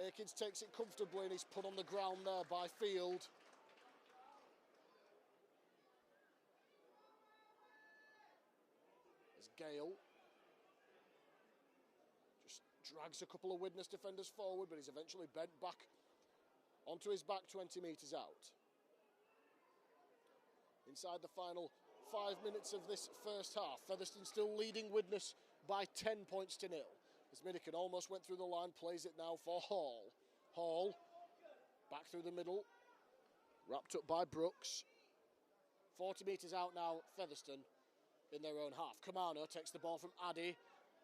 Aikins takes it comfortably and he's put on the ground there by Field. As Gale just drags a couple of Widnes defenders forward, but he's eventually bent back onto his back 20 metres out. Inside the final 5 minutes of this first half, Featherstone still leading Widnes by 10 points to 0. As Minikin almost went through the line, plays it now for Hall. Hall, back through the middle, wrapped up by Brooks. 40 metres out now, Featherstone in their own half. Kamano takes the ball from Addy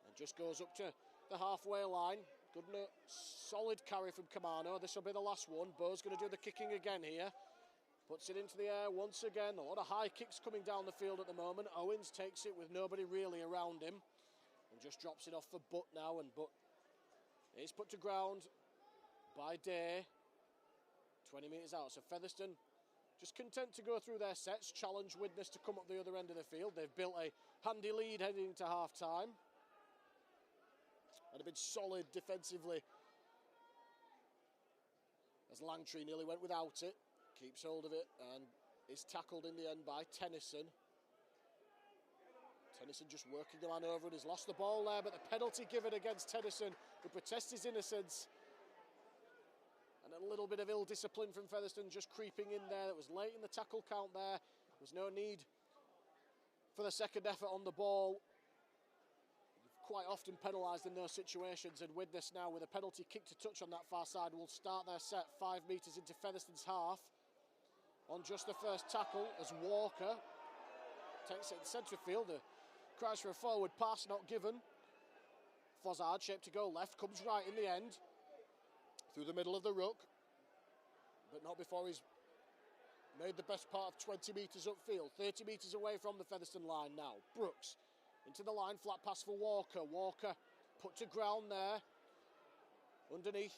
and just goes up to the halfway line. Good, solid carry from Kamano. This will be the last one. Bo's going to do the kicking again here. Puts it into the air once again. A lot of high kicks coming down the field at the moment. Owens takes it with nobody really around him and just drops it off for Butt now. And Butt is put to ground by Day. 20 metres out. So Featherstone just content to go through their sets, challenge Widnes to come up the other end of the field. They've built a handy lead heading into half-time and have been solid defensively as Langtree nearly went without it. Keeps hold of it and is tackled in the end by Tennyson. Tennyson just working the man over and he's lost the ball there, but the penalty given against Tennyson, who protests his innocence. And a little bit of ill discipline from Featherstone just creeping in there. It was late in the tackle count there. There was no need for the second effort on the ball. You've quite often penalised in those situations, and Widnes now with a penalty kick to touch on that far side will start their set 5 metres into Featherstone's half. On just the first tackle as Walker takes it in centre field. The cries for a forward pass not given. Fozzard shaped to go left, comes right in the end. Through the middle of the ruck, but not before he's made the best part of 20 metres upfield. 30 metres away from the Featherstone line now. Brooks into the line, flat pass for Walker. Walker put to ground there. Underneath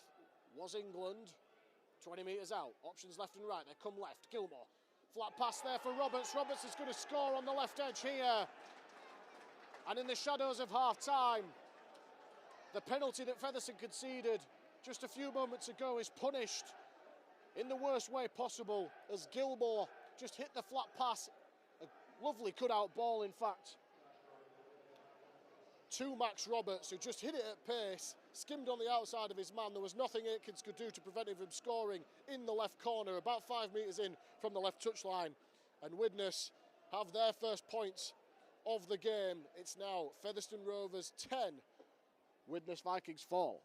was England. 20 metres out. Options left and right. They come left. Gilmore. Flat pass there for Roberts. Roberts is going to score on the left edge here. And in the shadows of half-time, the penalty that Featherstone conceded just a few moments ago is punished in the worst way possible as Gilmore just hit the flat pass. A lovely cut-out ball, in fact, to Max Roberts, who just hit it at pace, skimmed on the outside of his man. There was nothing Aikins could do to prevent him from scoring in the left corner, about 5 metres in from the left touchline. And Widnes have their first points of the game. It's now Featherstone Rovers 10, Widnes Vikings 4.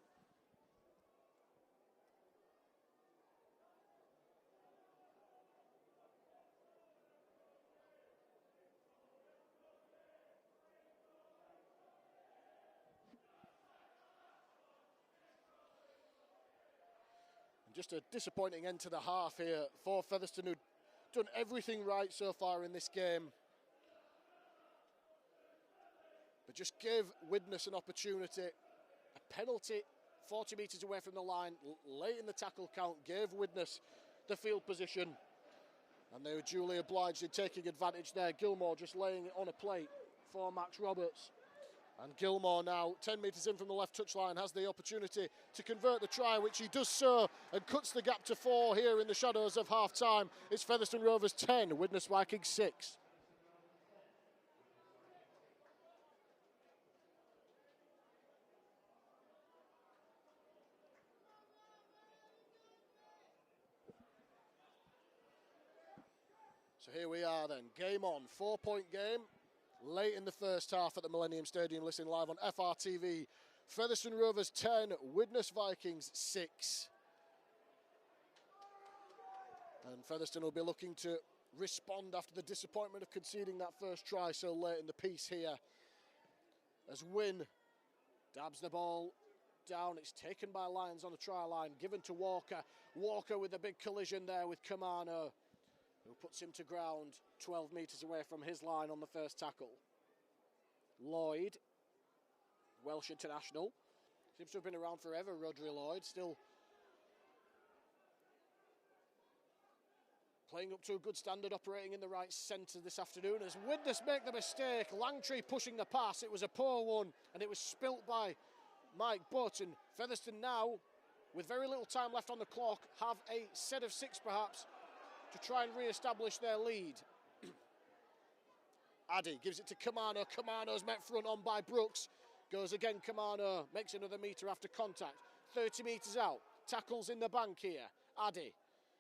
Just a disappointing end to the half here for Featherstone, who'd done everything right so far in this game, but just gave Widnes an opportunity. A penalty 40 metres away from the line, late in the tackle count, gave Widnes the field position, and they were duly obliged in taking advantage there. Gilmore just laying it on a plate for Max Roberts. And Gilmore now, 10 metres in from the left touchline, has the opportunity to convert the try, which he does so, and cuts the gap to 4 here in the shadows of half-time. It's Featherstone Rovers 10, Widnes Vikings 6. So here we are then, game on, 4-point game. Late in the first half at the Millennium Stadium, listening live on FRTV. Featherstone Rovers 10, Widnes Vikings 6. And Featherstone will be looking to respond after the disappointment of conceding that first try so late in the piece here. As Wynn dabs the ball down, it's taken by Lyons on the try line, given to Walker. Walker with a big collision there with Kamano, who puts him to ground 12 metres away from his line on the first tackle. Lloyd, Welsh international, seems to have been around forever, Rodri Lloyd, still playing up to a good standard, operating in the right centre this afternoon. As Widnes make the mistake, Langtree pushing the pass, it was a poor one, and it was spilt by Mike Butt. And Featherstone now, with very little time left on the clock, have a set of 6 perhaps, to try and re-establish their lead. Addy gives it to Kamano. Kamano's met front on by Brooks. Goes again, Kamano makes another metre after contact. 30 metres out. Tackles in the bank here. Addy.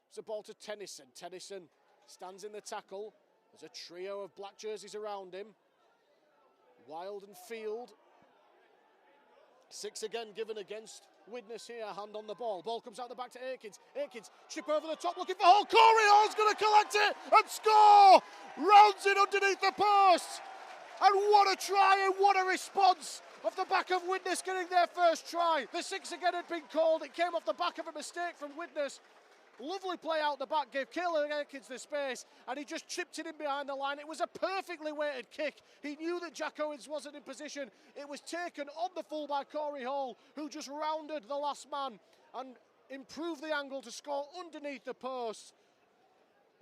It's a ball to Tennyson. Tennyson stands in the tackle. There's a trio of black jerseys around him. Wild and Field. 6 again given against Widnes here, hand on the ball. Ball comes out the back to Aikins. Aikins, chip over the top, looking for Hall. Corey Hall's going to collect it and score! Rounds it underneath the post. And what a try and what a response off the back of Widnes getting their first try. The 6 again had been called. It came off the back of a mistake from Widnes. Lovely play out the back, gave Caleb Aikins the space, and he just chipped it in behind the line. It was a perfectly weighted kick. He knew that Jack Owens wasn't in position. It was taken on the full by Corey Hall, who just rounded the last man and improved the angle to score underneath the post.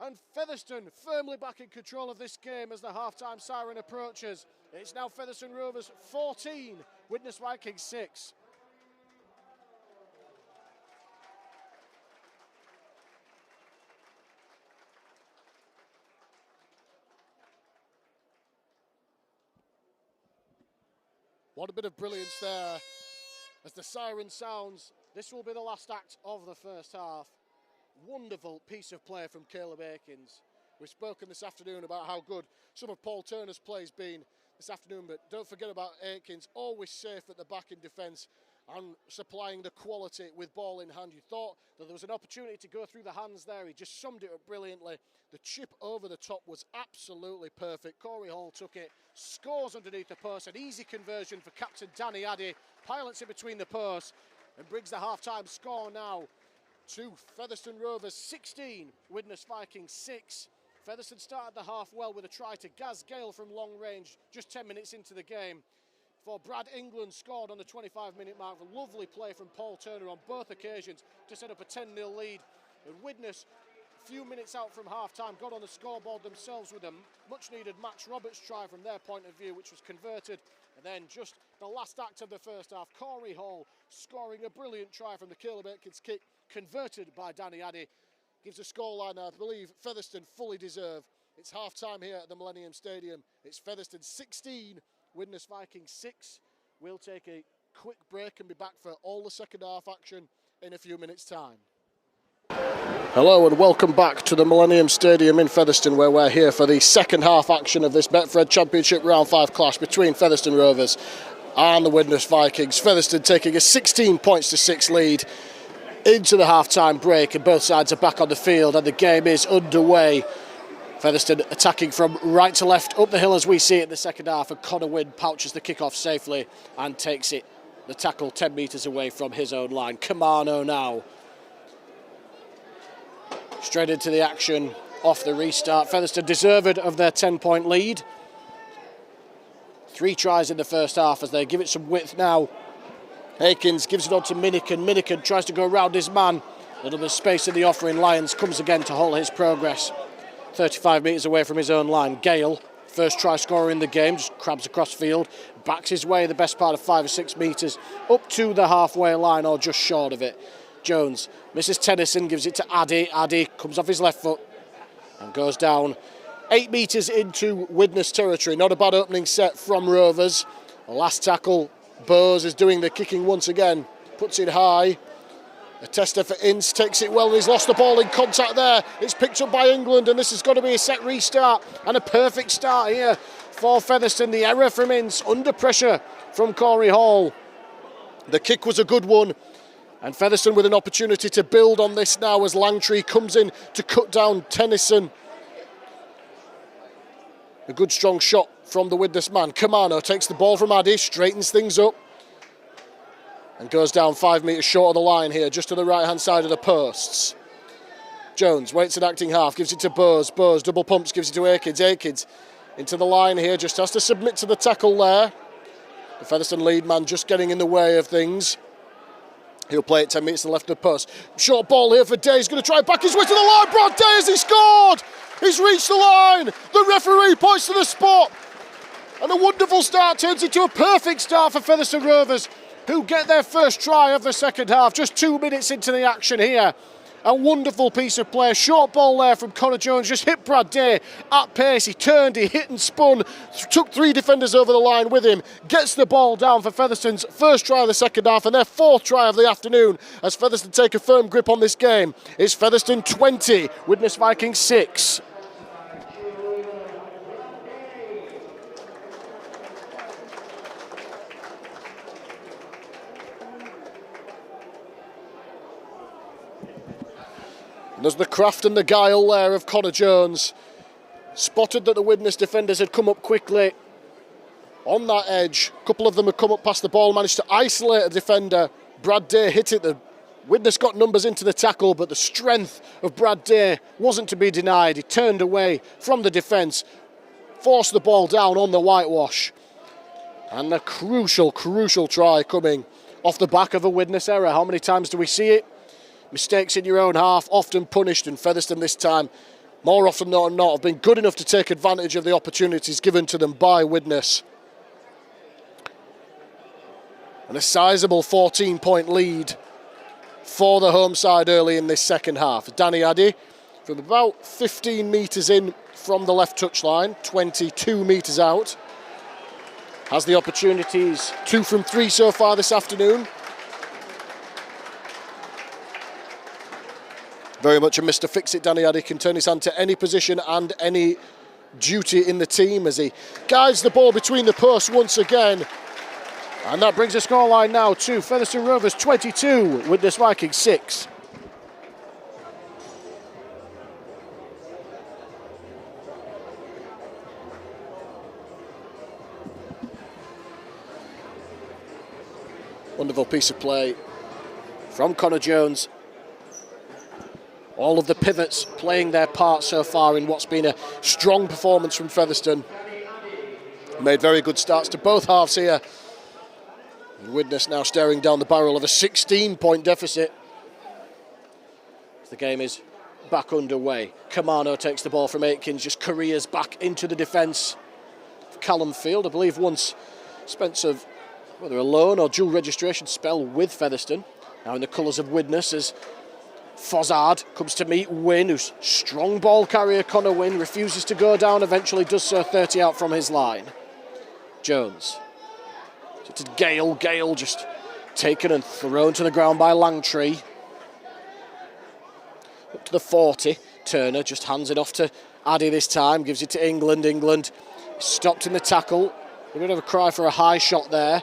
And Featherstone firmly back in control of this game as the half-time siren approaches. It's now Featherstone Rovers 14, Widnes Vikings 6. What a bit of brilliance there. As the siren sounds, this will be the last act of the first half. Wonderful piece of play from Caleb Aikins. We've spoken this afternoon about how good some of Paul Turner's play's been this afternoon, but don't forget about Aikins, always safe at the back in defence and supplying the quality with ball in hand. You thought that there was an opportunity to go through the hands there. He just summed it up brilliantly. The chip over the top was absolutely perfect. Corey Hall took it, scores underneath the post, an easy conversion for captain Danny Addy, pilots it between the posts and brings the half-time score now to Featherstone Rovers 16, Widnes Vikings 6. Featherstone started the half well with a try to Gaz Gale from long range just 10 minutes into the game. For Brad England scored on the 25-minute mark. A lovely play from Paul Turner on both occasions to set up a 10-0 lead. And Widnes, a few minutes out from half-time, got on the scoreboard themselves with a much-needed Max Roberts try from their point of view, which was converted. And then just the last act of the first half, Corey Hall scoring a brilliant try from the Caleb Aikins kick, converted by Danny Addy. Gives a scoreline I believe Featherstone fully deserve. It's half-time here at the Millennium Stadium. It's Featherstone 16, Widnes Vikings 6. We'll take a quick break and be back for all the second half action in a few minutes' time. Hello and welcome back to the Millennium Stadium in Featherstone, where we're here for the second half action of this Betfred Championship Round 5 clash between Featherstone Rovers and the Widnes Vikings. Featherstone taking a 16 points to 6 lead into the half-time break, and both sides are back on the field and the game is underway. Featherstone attacking from right to left up the hill as we see it in the second half, and Connor Wynn pouches the kick-off safely and takes it, the tackle 10 metres away from his own line. Kamano now straight into the action off the restart. Featherstone deserved of their 10-point lead. 3 tries in the first half as they give it some width now. Aikins gives it on to Minikin. Minikin tries to go around his man. A little bit of space in the offering. Lyons comes again to halt his progress. 35 metres away from his own line. Gale first try scorer in the game, just crabs across field, backs his way the best part of 5 or 6 metres up to the halfway line or just short of it. Jones misses Tennyson, gives it to Addy. Addy comes off his left foot and goes down 8 metres into Widnes territory. Not a bad opening set from Rovers. The last tackle, Bowes is doing the kicking once again, puts it high. A tester for Ince, takes it well, and he's lost the ball in contact there. It's picked up by England, and this is going to be a set restart and a perfect start here for Featherstone. The error from Ince, under pressure from Corey Hall. The kick was a good one, and Featherstone with an opportunity to build on this now as Langtree comes in to cut down Tennyson. A good strong shot from the Widnes man. Kamano takes the ball from Addy, straightens things up, and goes down 5 metres short of the line here, just to the right-hand side of the posts. Jones waits at acting half, gives it to Bowes. Bowes double pumps, gives it to Akids. Akids into the line here, just has to submit to the tackle there. The Featherstone lead man just getting in the way of things. He'll play it 10 metres to the left of the post. Short ball here for Day. He's going to try back his way to the line. Brad Day, has he scored? He's reached the line. The referee points to the spot. And a wonderful start turns into a perfect start for Featherstone Rovers, who get their first try of the second half, just 2 minutes into the action here. A wonderful piece of play. Short ball there from Connor Jones, just hit Brad Day at pace. He turned, he hit and spun, took 3 defenders over the line with him, gets the ball down for Featherstone's first try of the second half and their 4th try of the afternoon as Featherstone take a firm grip on this game. It's Featherstone 20, Widnes Vikings 6. There's the craft and the guile there of Connor Jones. Spotted that the Widnes defenders had come up quickly on that edge. A couple of them had come up past the ball, managed to isolate a defender. Brad Day hit it. The Widnes got numbers into the tackle, but the strength of Brad Day wasn't to be denied. He turned away from the defence, forced the ball down on the whitewash. And a crucial try coming off the back of a Widnes error. How many times do we see it? Mistakes in your own half, often punished, and Featherstone this time, more often than not, have been good enough to take advantage of the opportunities given to them by Widnes. And a sizable 14-point lead for the home side early in this second half. Danny Addy, from about 15 metres in from the left touchline, 22 metres out, has the opportunities, 2 from 3 so far this afternoon. Very much a Mr. Fix-It, Danny Addy can turn his hand to any position and any duty in the team as he guides the ball between the posts once again. And that brings the scoreline now to Featherstone Rovers 22, Widnes Vikings 6. Wonderful piece of play from Connor Jones. All of the pivots playing their part so far in what's been a strong performance from Featherstone. Made very good starts to both halves here. And Widnes now staring down the barrel of a 16-point deficit. The game is back underway. Kamano takes the ball from Aikens, just careers back into the defence. Callum Field, I believe, once spent of whether a loan or dual registration spell with Featherstone. Now in the colours of Widnes as Fozzard comes to meet Wynn, who's strong ball carrier. Connor Wynn refuses to go down, eventually does so 30 out from his line. Jones. To Gale. Gale just taken and thrown to the ground by Langtree. Up to the 40. Turner just hands it off to Addy this time, gives it to England. England stopped in the tackle. A bit of a cry for a high shot there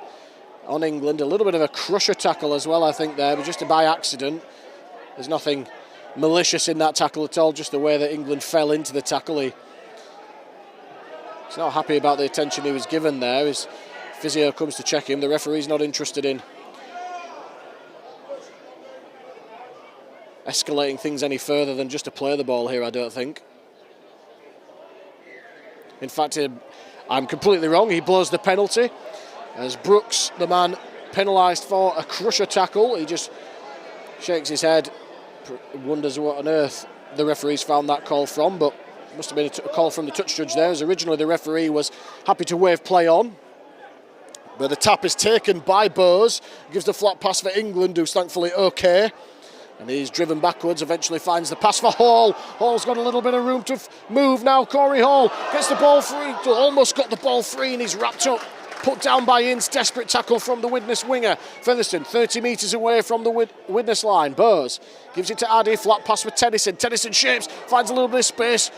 on England. A little bit of a crusher tackle as well, I think, there, but just by accident. There's nothing malicious in that tackle at all, just the way that England fell into the tackle. He's not happy about the attention he was given there. His physio comes to check him. The referee's not interested in escalating things any further than just to play the ball here, I don't think. In fact, I'm completely wrong. He blows the penalty as Brooks, the man penalised for a crusher tackle, he just shakes his head, wonders what on earth the referee's found that call from, but Must have been a call from the touch judge there, as originally the referee was happy to wave play on. But the tap is taken by Bowes, gives the flat pass for England, who's thankfully okay. And he's driven backwards, eventually finds the pass for Hall. Hall's got a little bit of room to move now. Corey Hall gets the ball free, almost got the ball free, and he's wrapped up. Put down by Ince, desperate tackle from the Widnes winger. Featherstone 30 metres away from the Widnes line. Bowes gives it to Addy, flat pass for Tennyson. Tennyson shapes, finds a little bit of space.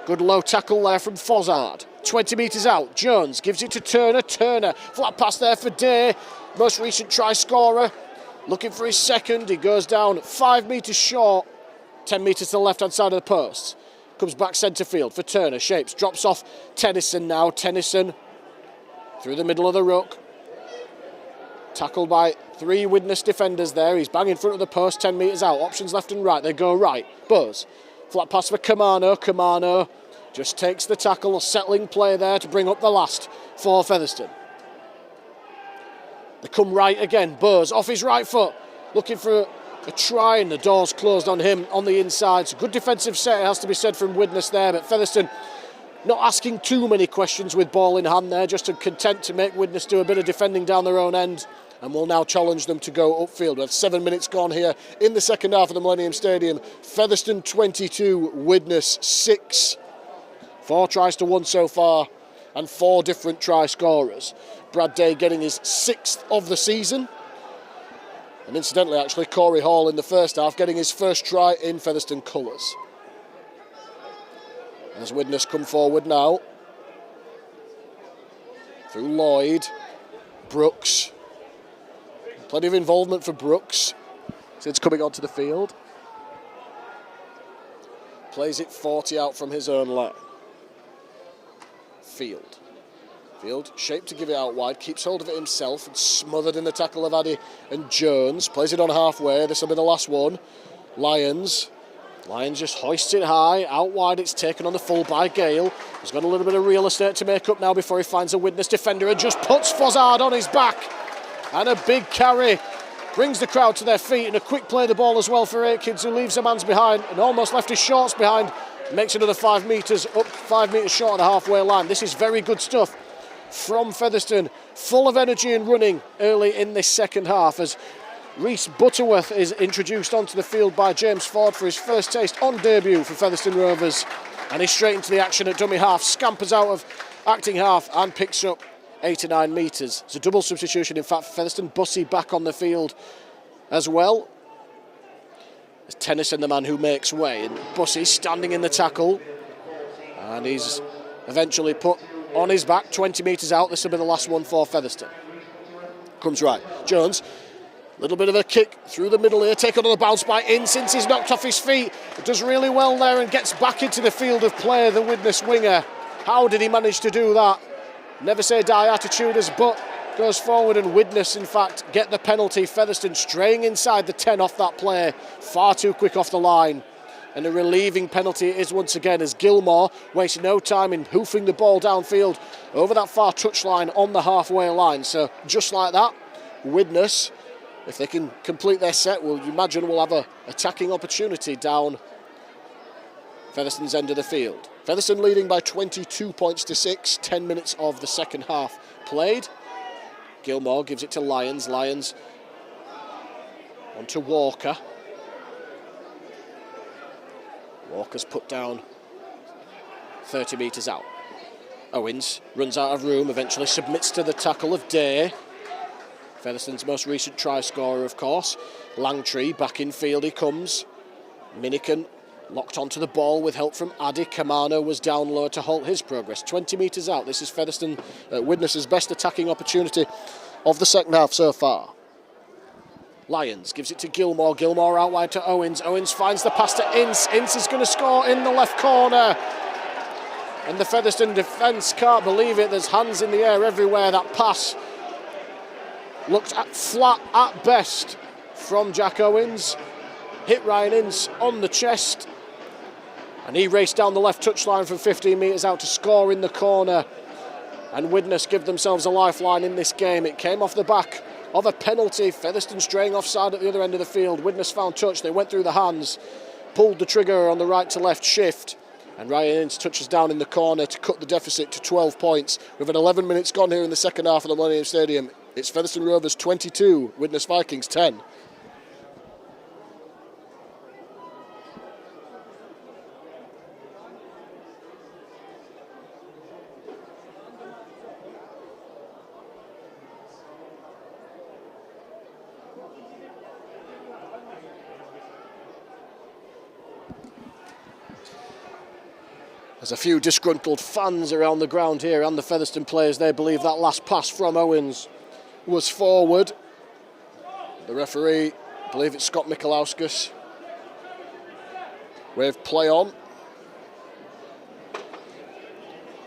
Good low tackle there from Fozzard. 20 metres out, Jones gives it to Turner. Turner, flat pass there for Day. Most recent try scorer. Looking for his second, he goes down 5 metres short. 10 metres to the left-hand side of the post. Comes back centre field for Turner. Shapes, drops off Tennyson now. Tennyson through the middle of the ruck. Tackled by 3 Widnes defenders there. He's bang in front of the post, 10 metres out. Options left and right. They go right. Buzz. Flat pass for Kamano. Kamano just takes the tackle. A settling play there to bring up the last for Featherstone. They come right again. Buzz off his right foot. Looking for a try, and the door's closed on him on the inside. It's a good defensive set, it has to be said, from Widnes there. But Featherstone not asking too many questions with ball in hand there, just content to make Widnes do a bit of defending down their own end, and will now challenge them to go upfield. We have 7 minutes gone here in the second half of the Millennium Stadium. Featherstone 22, Widnes 6. 4 tries to 1 so far, and 4 different try scorers. Brad Day getting his 6th of the season. And incidentally, actually, Corey Hall in the first half getting his first try in Featherstone colours. As Widnes come forward now, through Lloyd, Brooks. Plenty of involvement for Brooks since coming onto the field. Plays it 40 out from his own line. Field shaped to give it out wide, keeps hold of it himself, and smothered in the tackle of Addy and Jones. Plays it on halfway, this will be the last one. Lyons just hoists it high, out wide it's taken on the full by Gale. He's got a little bit of real estate to make up now before he finds a Widnes defender and just puts Fozzard on his back. And a big carry brings the crowd to their feet, and a quick play the ball as well for Aikins, who leaves a man's behind and almost left his shorts behind. Makes another 5 metres up, 5 metres short of the halfway line. This is very good stuff from Featherstone, full of energy and running early in this second half, as Reese Butterworth is introduced onto the field by James Ford for his first taste on debut for Featherstone Rovers, and he's straight into the action at dummy half, scampers out of acting half and picks up 8 to 9 metres. It's a double substitution in fact for Featherstone. Bussey back on the field as well. It's Tennyson, the man who makes way, and Bussey standing in the tackle, and he's eventually put on his back 20 metres out. This will be the last one for Featherstone. Comes right, Jones, little bit of a kick through the middle here, taken on the bounce by Ince. Since he's knocked off his feet, does really well there and gets back into the field of play, the Widnes winger. How did he manage to do that? Never say die attitude, as Butt goes forward, and Widnes in fact get the penalty. Featherstone straying inside the 10 off that play, far too quick off the line, and a relieving penalty it is once again, as Gilmore wastes no time in hoofing the ball downfield over that far touchline on the halfway line. So just like that, Widnes, if they can complete their set, you imagine will have a attacking opportunity down Featherstone's end of the field. Featherstone leading by 22 points to 6, 10 minutes of the second half played. Gilmore gives it to Lyons. Lyons onto Walker. Walker's put down 30 metres out. Owens runs out of room, eventually submits to the tackle of Day. Featherstone's most recent try scorer, of course. Langtree back in field he comes. Minican locked onto the ball with help from Addy. Kamano was down low to halt his progress. 20 metres out. This is Featherstone Widnes' best attacking opportunity of the second half so far. Lyons gives it to Gilmore. Gilmore out wide to Owens. Owens finds the pass to Ince. Ince is going to score in the left corner. And the Featherstone defence can't believe it. There's hands in the air everywhere. That pass looked flat at best from Jack Owens. Hit Ryan Ince on the chest. And he raced down the left touchline from 15 metres out to score in the corner. And Widnes give themselves a lifeline in this game. It came off the back of a penalty. Featherstone straying offside at the other end of the field. Widnes found touch. They went through the hands, pulled the trigger on the right to left shift, And Ryan Ince touches down in the corner to cut the deficit to 12 points. With an 11 minutes gone here in the second half of the Millennium Stadium. It's Featherstone Rovers 22, Widnes Vikings 10. There's a few disgruntled fans around the ground here and the Featherstone players. They believe that last pass from Owens was forward. The referee, I believe it's Scott Mikolauskas, wave play on.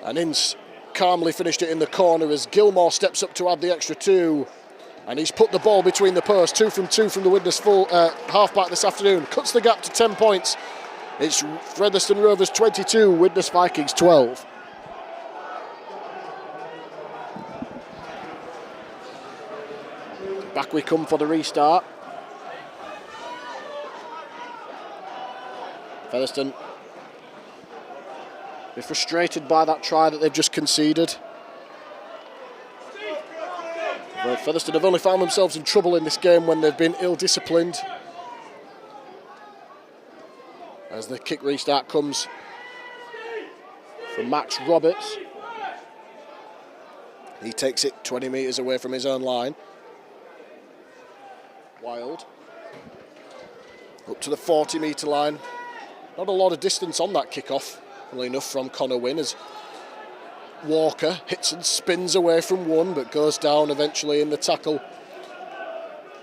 And Ince calmly finished it in the corner as Gilmore steps up to add the extra 2. And he's put the ball between the posts. 2 from 2 from the Widnes full halfback this afternoon. Cuts the gap to 10 points. It's Featherstone Rovers 22, Widnes Vikings 12. Back we come for the restart. Featherstone be frustrated by that try that they've just conceded. But Featherstone have only found themselves in trouble in this game when they've been ill-disciplined. As the kick restart comes from Max Roberts. He takes it 20 metres away from his own line. Wild. Up to the 40-metre line. Not a lot of distance on that kick-off, funnily enough, from Connor Wynne, as Walker hits and spins away from one, but goes down eventually in the tackle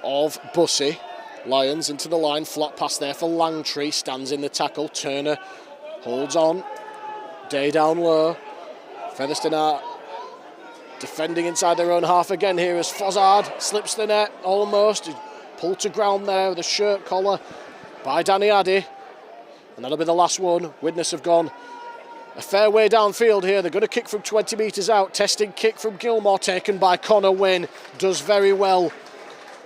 of Bussey. Lyons into the line, flat pass there for Langtree, stands in the tackle. Turner holds on. Day down low. Featherstone are defending inside their own half again here as Fozzard slips the net almost. Pulled to ground there with a shirt collar by Danny Addy. And that'll be the last one. Widnes have gone a fair way downfield here. They're going to kick from 20 metres out. Testing kick from Gilmore, taken by Connor Wynne. Does very well.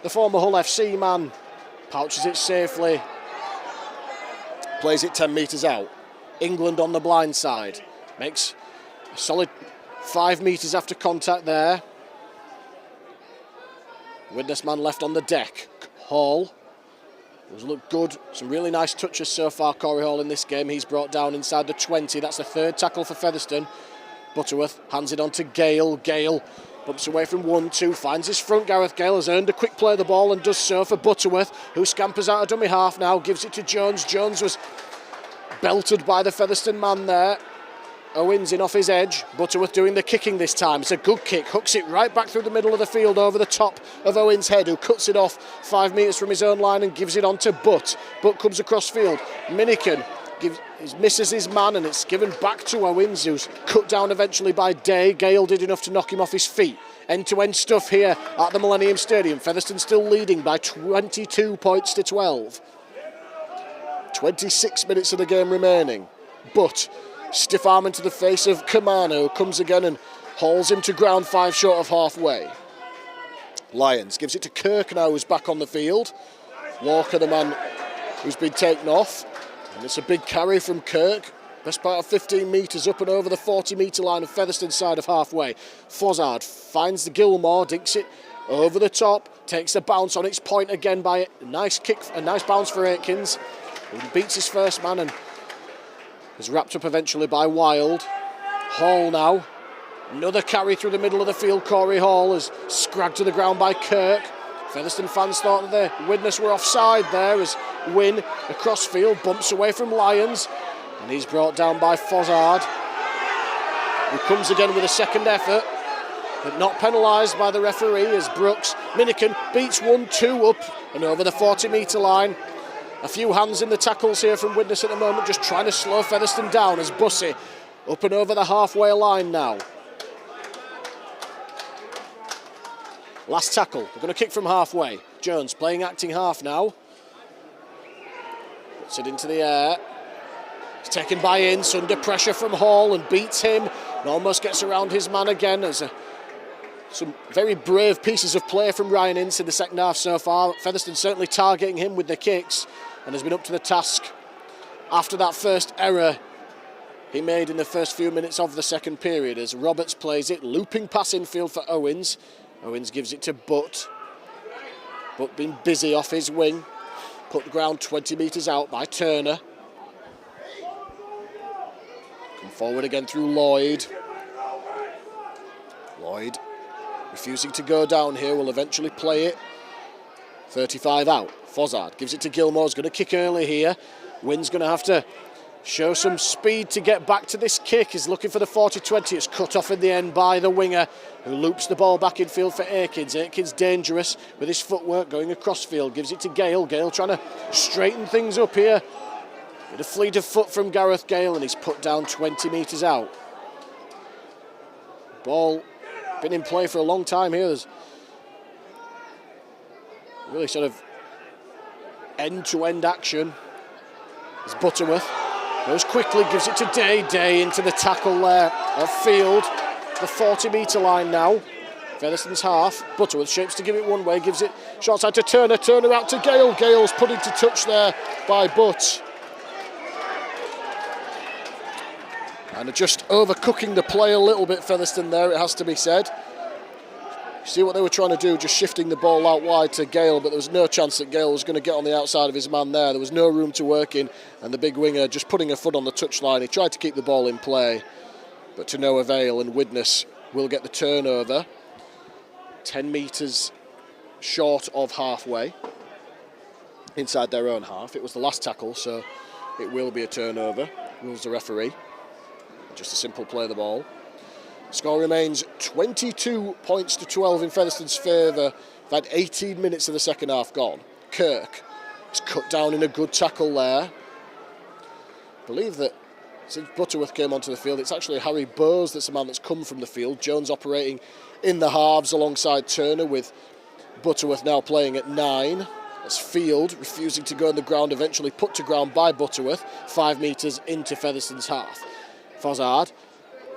The former Hull FC man pouches it safely. Plays it 10 metres out. England on the blind side. Makes a solid 5 metres after contact there. Widnes man left on the deck. Hall. Does look good. Some really nice touches so far, Corey Hall, in this game. He's brought down inside the 20. That's the third tackle for Featherstone. Butterworth hands it on to Gale. Gale bumps away from 1-2. Finds his front. Gareth Gale has earned a quick play of the ball and does so for Butterworth, who scampers out a dummy half now. Gives it to Jones. Jones was belted by the Featherstone man there. Owens in off his edge. Butterworth doing the kicking this time. It's a good kick. Hooks it right back through the middle of the field over the top of Owens' head, who cuts it off 5 metres from his own line and gives it on to Butt. Butt comes across field. Minican misses his man and it's given back to Owens, who's cut down eventually by Day. Gale did enough to knock him off his feet. End-to-end stuff here at the Millennium Stadium. Featherstone still leading by 22 points to 12. 26 minutes of the game remaining. But stiff arm into the face of Kamano, comes again and hauls him to ground 5 short of halfway. Lyons gives it to Kirk now, who's back on the field. Walker, the man who's been taken off. And it's a big carry from Kirk. Best part of 15 metres up and over the 40-metre line of Featherstone side of halfway. Fozzard finds the Gilmore, dinks it over the top, takes a bounce on its point again by a nice kick, a nice bounce for Aikens, who beats his first man and is wrapped up eventually by Wild. Hall now. Another carry through the middle of the field. Corey Hall is scragged to the ground by Kirk. Featherstone fans thought that the Widnes were offside there as Wynne across field bumps away from Lyons. And he's brought down by Fozzard, who comes again with a second effort, but not penalised by the referee as Brooks. Minican beats 1-2 up and over the 40-metre line. A few hands in the tackles here from Widnes at the moment, just trying to slow Featherstone down as Bussey up and over the halfway line now. Last tackle, they're going to kick from halfway. Jones playing acting half now. Puts it into the air. It's taken by Ince under pressure from Hall and beats him. And almost gets around his man again. There's some very brave pieces of play from Ryan Ince in the second half so far. Featherstone certainly targeting him with the kicks and has been up to the task after that first error he made in the first few minutes of the second period as Roberts plays it, looping pass infield for Owens. Owens gives it to Butt. Butt being busy off his wing. Put the ground 20 metres out by Turner. Come forward again through Lloyd. Lloyd refusing to go down here, will eventually play it. 35 out. Fozzard gives it to Gilmore, he's going to kick early here. Wynn's going to have to show some speed to get back to this kick. He's looking for the 40-20. It's cut off in the end by the winger, who loops the ball back in field for Aikins. Aikins dangerous with his footwork going across field. Gives it to Gale. Gale trying to straighten things up here. With a fleet of foot from Gareth Gale, and he's put down 20 metres out. Ball been in play for a long time here. There's really sort of end-to-end action. There's Butterworth. Goes quickly, gives it to Day. Day into the tackle there of field. The 40-metre line now. Featherstone's half. Butterworth shapes to give it one way, gives it short side to Turner. Turner out to Gale. Gale's put into touch there by Butt. And just overcooking the play a little bit, Featherstone there, it has to be said. See what they were trying to do, just shifting the ball out wide to Gale, but there was no chance that Gale was going to get on the outside of his man there. There was no room to work in, and the big winger just putting a foot on the touchline. He tried to keep the ball in play, but to no avail, and Widnes will get the turnover. 10 metres short of halfway, inside their own half. It was the last tackle, so it will be a turnover, rules the referee. Just a simple play of the ball. Score remains 22 points to 12 in Featherstone's favour. They've had 18 minutes of the second half gone. Kirk is cut down in a good tackle there. I believe that since Butterworth came onto the field, it's actually Harry Bowes that's the man that's come from the field. Jones operating in the halves alongside Turner, with Butterworth now playing at 9. As Field refusing to go on the ground, eventually put to ground by Butterworth, 5 metres into Featherstone's half. Fozzard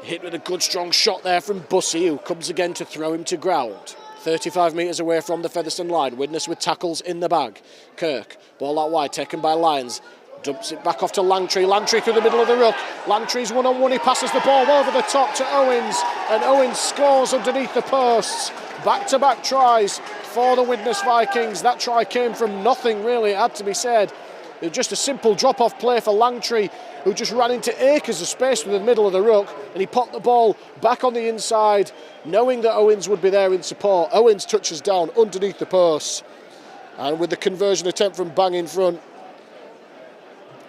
hit with a good strong shot there from Bussey, who comes again to throw him to ground. 35 metres away from the Featherstone line. Widnes with tackles in the bag. Kirk, ball out wide, taken by Lyons. Dumps it back off to Langtree. Langtree through the middle of the ruck. Langtree's one-on-one. He passes the ball over the top to Owens, and Owens scores underneath the posts. Back-to-back tries for the Widnes Vikings. That try came from nothing, really, it had to be said. It was just a simple drop-off play for Langtree, who just ran into acres of space through the middle of the ruck, and he popped the ball back on the inside, knowing that Owens would be there in support. Owens touches down underneath the posts, and with the conversion attempt from bang in front,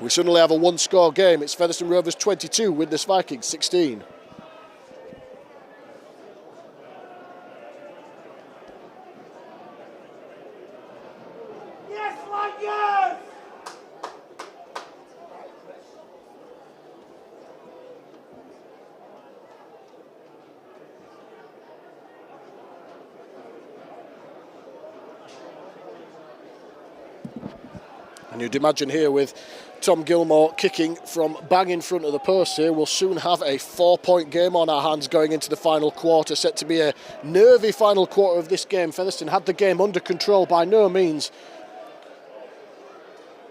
we suddenly have a one-score game. It's Featherstone Rovers 22, Widnes Vikings 16. Yes, Vikings! And you'd imagine here with Tom Gilmore kicking from bang in front of the post here, we'll soon have a 4-point game on our hands going into the final quarter, set to be a nervy final quarter of this game. Featherstone had the game under control, by no means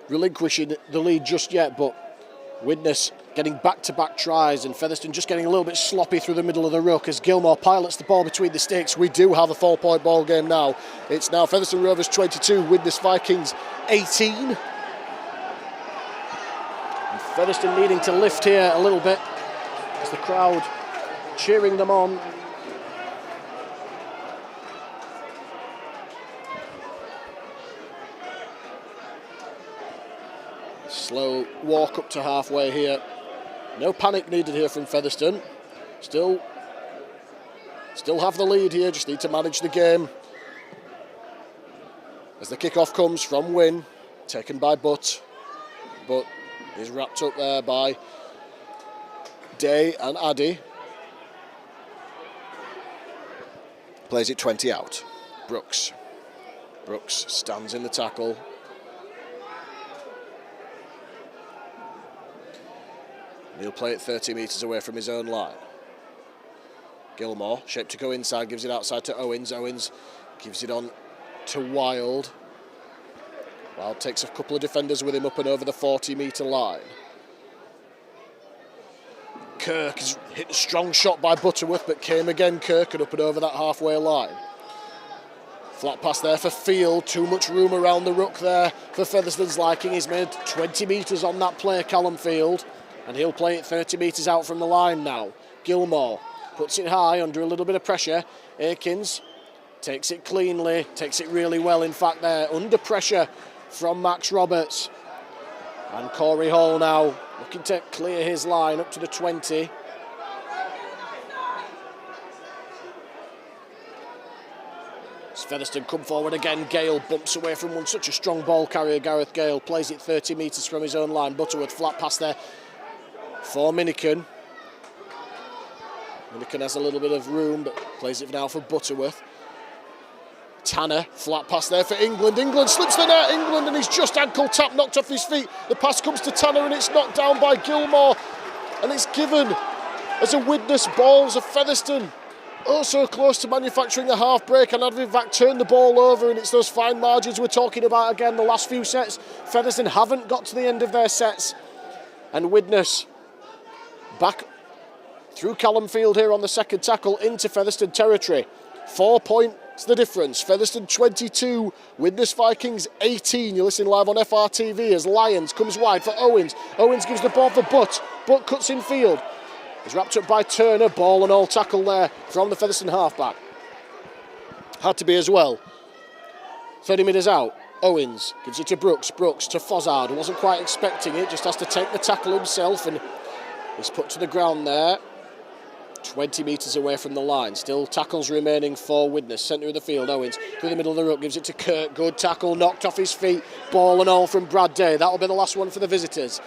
relinquishing the lead just yet, but Widnes getting back-to-back tries, and Featherstone just getting a little bit sloppy through the middle of the ruck as Gilmore pilots the ball between the sticks. We do have a 4-point ball game now. It's now Featherstone Rovers 22, Widnes Vikings 18. And Featherstone needing to lift here a little bit as the crowd cheering them on. Slow walk up to halfway here. No panic needed here from Featherstone. Still have the lead here, just need to manage the game. As the kickoff comes from Wynn, taken by Butt. Butt is wrapped up there by Day and Addy. Plays it 20 out. Brooks stands in the tackle. He'll play it 30 metres away from his own line. Gilmore, shaped to go inside, gives it outside to Owens. Owens gives it on to Wild. Wild takes a couple of defenders with him up and over the 40-metre line. Kirk has hit a strong shot by Butterworth, but came again, Kirk, and up and over that halfway line. Flat pass there for Field, too much room around the ruck there for Featherstone's liking. He's made 20 metres on that play, Callum Field, and he'll play it 30 metres out from the line now. Gilmore puts it high under a little bit of pressure. Akins takes it cleanly, takes it really well in fact there, under pressure from Max Roberts. And Corey Hall now looking to clear his line up to the 20. As Featherstone come forward again, Gale bumps away from one, such a strong ball carrier, Gareth Gale, plays it 30 metres from his own line. Butterworth flat pass there for Minican. Minican has a little bit of room, but plays it now for Butterworth. Tanner, flat pass there for England. England slips the net, England, and he's just ankle tap, knocked off his feet. The pass comes to Tanner and it's knocked down by Gilmore. And it's given as a Widnes ball as a Featherstone. Oh, so close to manufacturing a half break, and in fact turned the ball over, and it's those fine margins we're talking about again. The last few sets, Featherstone haven't got to the end of their sets. And Widnes back through Callum Field here on the second tackle into Featherstone territory. 4 points the difference. Featherstone 22, Widnes Vikings 18. You listen live on FRTV as Lyons comes wide for Owens. Owens gives the ball for Butt. Butt cuts in field. He's wrapped up by Turner. Ball and all tackle there from the Featherstone halfback. Had to be as well. 30 metres out. Owens gives it to Brooks. Brooks to Fozzard. Wasn't quite expecting it. Just has to take the tackle himself, and he's put to the ground there. 20 metres away from the line. Still tackles remaining for Widnes. Centre of the field, Owens through the middle of the ruck, gives it to Kirk. Good tackle, knocked off his feet. Ball and all from Brad Day. That'll be the last one for the visitors.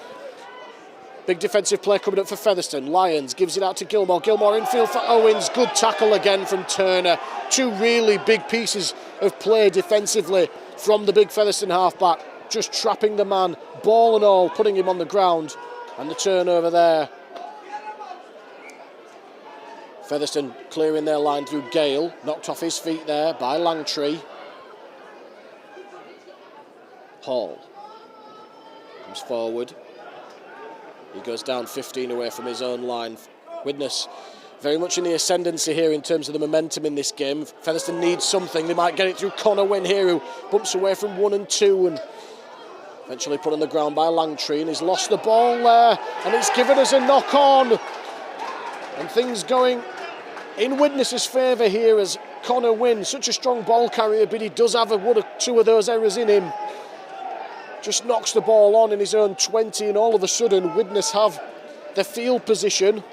Big defensive play coming up for Featherstone. Lyons gives it out to Gilmore. Gilmore infield for Owens. Good tackle again from Turner. Two really big pieces of play defensively from the big Featherstone halfback. Just trapping the man, ball and all, putting him on the ground. And the turnover there. Featherstone clearing their line through Gale. Knocked off his feet there by Langtree. Hall comes forward. He goes down 15 away from his own line. Widnes very much in the ascendancy here in terms of the momentum in this game. Featherstone needs something. They might get it through Connor Wynn here, who bumps away from 1 and 2 and eventually put on the ground by Langtree, and he's lost the ball there, and it's given us a knock on. And things going in Widnes' favour here as Connor Wynn, such a strong ball carrier, but he does have one or two of those errors in him. Just knocks the ball on in his own 20, and all of a sudden Widnes have the field position.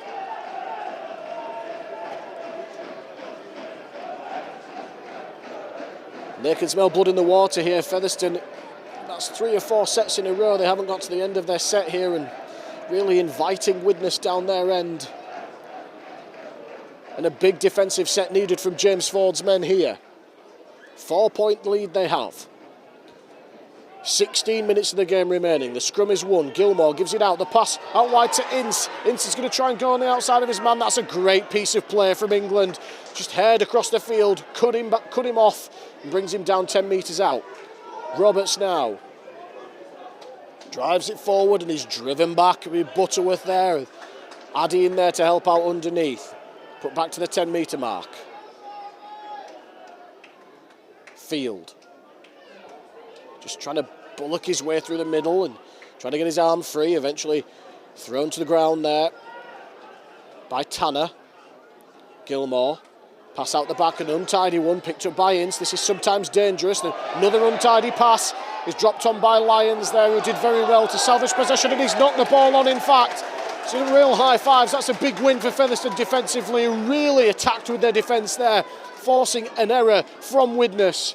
They can smell blood in the water here, Featherstone. That's 3 or 4 sets in a row. They haven't got to the end of their set here, and really inviting Widnes down their end. And a big defensive set needed from James Ford's men here. 4-point lead they have. 16 minutes of the game remaining. The scrum is won. Gilmore gives it out. The pass out wide to Ince. Ince is going to try and go on the outside of his man. That's a great piece of play from England. Just haired across the field, cut him off, and brings him down 10 metres out. Roberts now drives it forward, and he's driven back with Butterworth there. Addy in there to help out underneath. Put back to the 10-metre mark. Field. Just trying to bullock his way through the middle and trying to get his arm free. Eventually thrown to the ground there by Tanner. Gilmore. Pass out the back, an untidy one picked up by Ince. This is sometimes dangerous. Another untidy pass is dropped on by Lyons there, who did very well to salvage possession, and he's knocked the ball on, in fact. So real high fives. That's a big win for Featherstone defensively, who really attacked with their defence there, forcing an error from Widnes.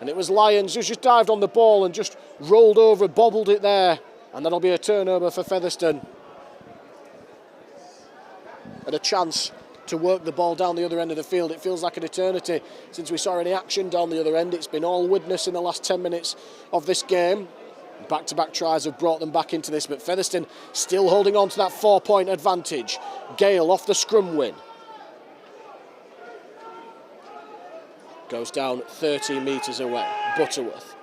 And it was Lyons who just dived on the ball and just rolled over, bobbled it there. And that'll be a turnover for Featherstone. And a chance to work the ball down the other end of the field. It feels like an eternity since we saw any action down the other end. It's been all Widnes in the last 10 minutes of this game. Back-to-back tries have brought them back into this, but Featherstone still holding on to that 4-point advantage. Gale off the scrum win. Goes down 13 metres away. Butterworth.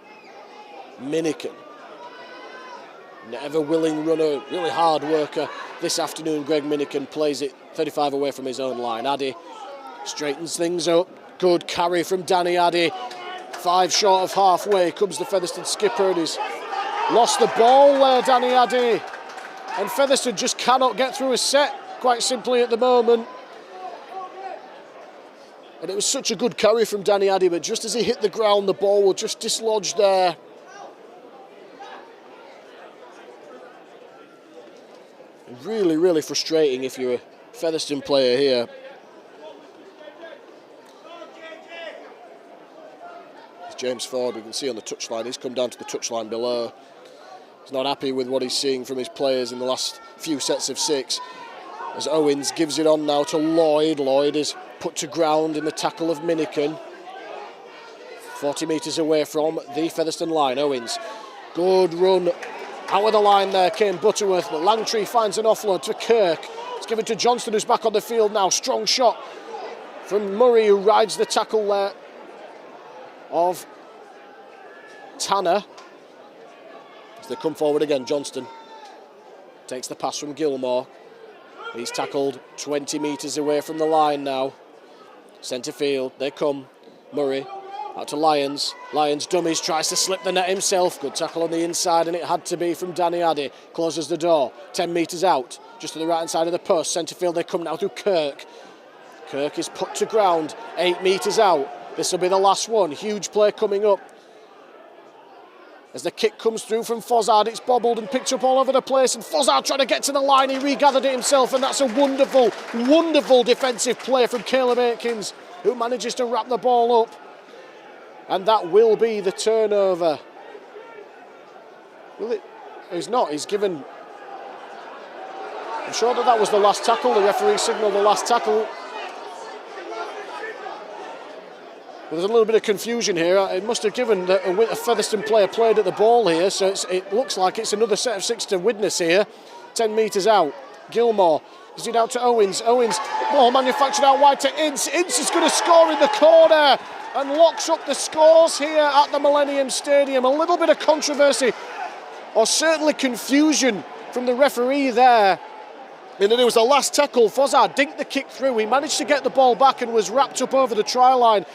Minican. Never willing runner, really hard worker this afternoon, Greg Minican plays it 35 away from his own line. Addy straightens things up. Good carry from Danny Addy. 5 short of halfway comes the Featherstone skipper, and he's lost the ball there, Danny Addy. And Featherstone just cannot get through a set, quite simply, at the moment. And it was such a good carry from Danny Addy, but just as he hit the ground, the ball was just dislodged there. Really, really frustrating if you're a Featherstone player here. It's James Ford, we can see on the touchline, he's come down to the touchline below. He's not happy with what he's seeing from his players in the last few sets of 6. As Owens gives it on now to Lloyd. Lloyd is put to ground in the tackle of Minican. 40 metres away from the Featherstone line. Owens, good run out of the line there, came Butterworth, but Langtree finds an offload to Kirk. It's given to Johnston, who's back on the field now. Strong shot from Murray, who rides the tackle there of Tanner. As they come forward again, Johnston takes the pass from Gilmore. He's tackled 20 metres away from the line now. Centre field, they come. Murray out to Lyons. Lyons dummies, tries to slip the net himself. Good tackle on the inside, and it had to be from Danny Addy. Closes the door, 10 metres out, just to the right hand side of the post. Centre field, they come now through Kirk. Kirk is put to ground, 8 metres out. This will be the last one. Huge play coming up. As the kick comes through from Fozzard, it's bobbled and picked up all over the place, and Fozzard trying to get to the line, he regathered it himself, and that's a wonderful, wonderful defensive play from Caleb Aikins, who manages to wrap the ball up. And that will be the turnover. Will it? He's not, he's given... I'm sure that was the last tackle, the referee signalled the last tackle. There's a little bit of confusion here. It must have given that a Featherstone player played at the ball here, so it looks like it's another set of 6 to Widnes here. 10 metres out. Gilmore gives it out to Owens. Owens, ball manufactured out wide to Ince. Ince is going to score in the corner and locks up the scores here at the Millennium Stadium. A little bit of controversy, or certainly confusion from the referee there. And then it was the last tackle. Fozzard dinked the kick through. He managed to get the ball back and was wrapped up over the try line.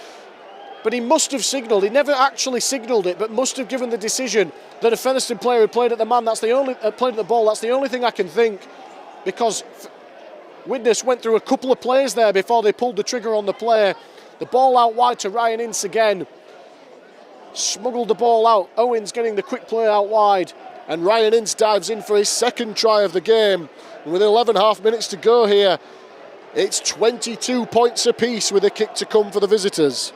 But he must have signalled, he never actually signalled it, but must have given the decision that a Featherstone player had played at the man. That's the only played at the ball. That's the only thing I can think, because Widnes went through a couple of plays there before they pulled the trigger on the play. The ball out wide to Ryan Ince again. Smuggled the ball out. Owens getting the quick play out wide, and Ryan Ince dives in for his second try of the game. And with 11.5 minutes to go here, it's 22 points apiece with a kick to come for the visitors.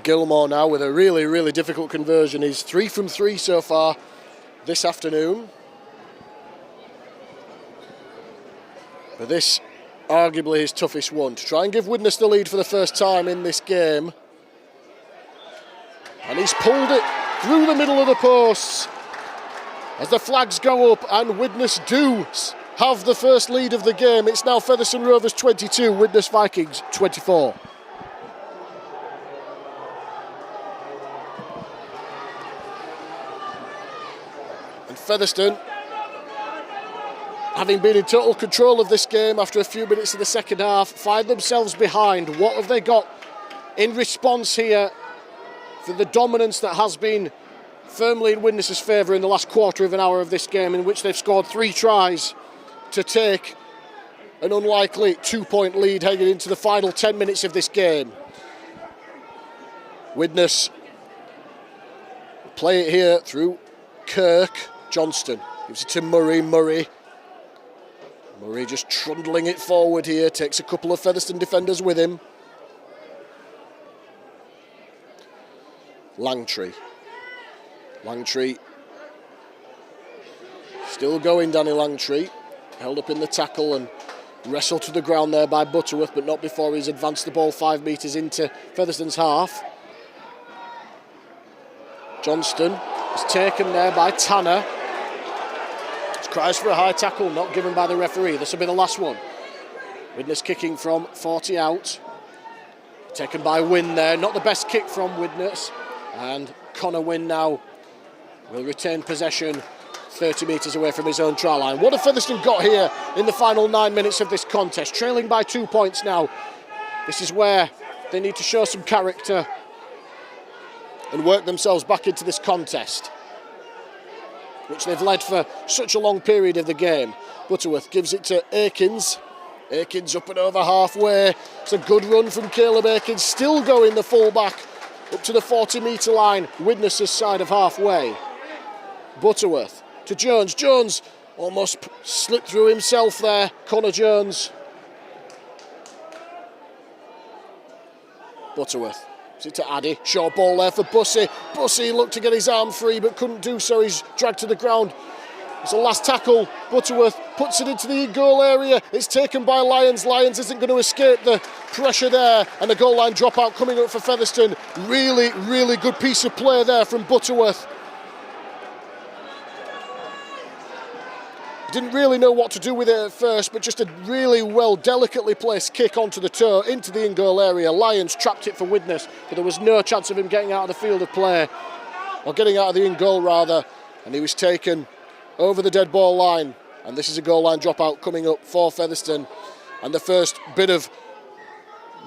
Gilmore now with a really, really difficult conversion. He's 3 from 3 so far this afternoon. But this, arguably his toughest one, to try and give Widnes the lead for the first time in this game. And he's pulled it through the middle of the posts as the flags go up, and Widnes do have the first lead of the game. It's now Featherstone Rovers 22, Widnes Vikings 24. Featherstone, having been in total control of this game after a few minutes in the second half, find themselves behind. What have they got in response here for the dominance that has been firmly in Widnes' favour in the last quarter of an hour of this game, in which they've scored 3 tries to take an unlikely 2-point lead heading into the final 10 minutes of this game? Widnes play it here through Kirk. Johnston gives it to Murray. Murray just trundling it forward here, takes a couple of Featherstone defenders with him. Langtree still going, Danny Langtree. held up in the tackle and wrestled to the ground there by Butterworth, but not before he's advanced the ball 5 metres into Featherstone's half. Johnston is taken there by Tanner. It's cries for a high tackle, not given by the referee. This will be the last one. Widnes kicking from 40 out. Taken by Wynn there, not the best kick from Widnes. And Connor Wynn now will retain possession 30 metres away from his own try line. What have Featherstone got here in the final 9 minutes of this contest? Trailing by 2 points now. This is where they need to show some character and work themselves back into this contest, which they've led for such a long period of the game. Butterworth gives it to Aikins. Aikins up and over halfway. It's a good run from Caleb Aikins, still going the full-back up to the 40-metre line, Widnes' side of halfway. Butterworth to Jones. Jones almost slipped through himself there. Connor Jones. Butterworth. Is it to Addy? Short ball there for Bussey. Bussey looked to get his arm free but couldn't do so. He's dragged to the ground. It's a last tackle. Butterworth puts it into the goal area. It's taken by Lyons. Lyons isn't going to escape the pressure there. And the goal line dropout coming up for Featherstone. Really, really good piece of play there from Butterworth. Didn't really know what to do with it at first, but just a really well, delicately placed kick onto the toe, into the in-goal area. Lyons trapped it for Widnes, but there was no chance of him getting out of the field of play, or getting out of the in-goal rather, and he was taken over the dead ball line. And this is a goal line dropout coming up for Featherstone, and the first bit of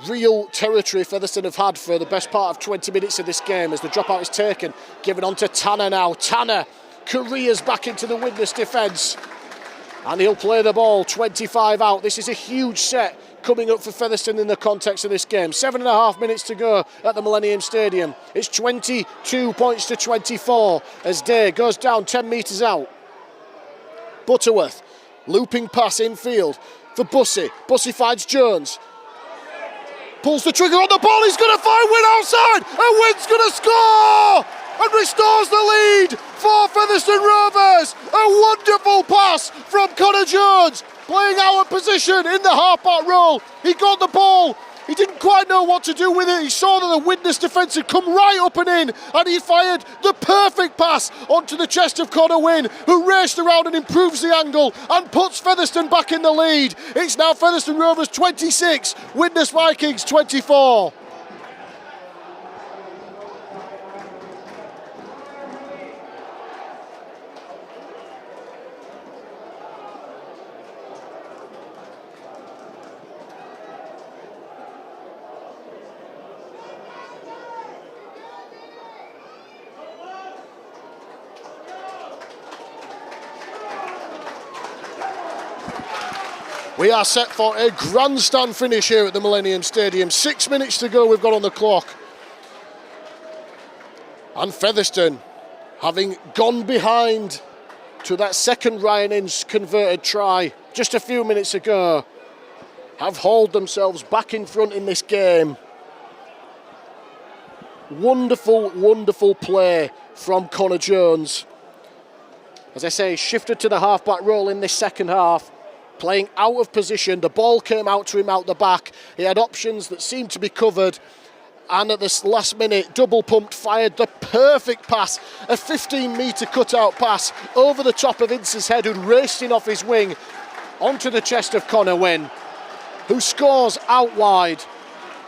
real territory Featherstone have had for the best part of 20 minutes of this game as the dropout is taken, given on to Tanner now. Tanner careers back into the Widnes defence. And he'll play the ball 25 out. This is a huge set coming up for Featherstone in the context of this game. 7.5 minutes to go at the Millennium Stadium. It's 22 points to 24 as Day goes down 10 metres out. Butterworth, looping pass infield for Bussey. Bussey finds Jones. Pulls the trigger on the ball. He's going to find Wynn outside. And Wynn's going to score! And restores the lead for Featherstone Rovers. A wonderful pass from Connor Jones, playing out of position in the half-back role. He got the ball. He didn't quite know what to do with it. He saw that the Widnes defence had come right up and in, and he fired the perfect pass onto the chest of Connor Wynn, who raced around and improves the angle and puts Featherstone back in the lead. It's now Featherstone Rovers 26, Widnes Vikings 24. We are set for a grandstand finish here at the Millennium Stadium. 6 minutes to go we've got on the clock. And Featherstone, having gone behind to that second Ryan Ince converted try just a few minutes ago, have hauled themselves back in front in this game. Wonderful, wonderful play from Connor Jones. As I say, shifted to the half-back role in this second half. Playing out of position, the ball came out to him out the back. He had options that seemed to be covered, and at this last minute, double pumped, fired the perfect pass, a 15-metre cut-out pass over the top of Ince's head, who'd raced in off his wing onto the chest of Connor Wynn, who scores out wide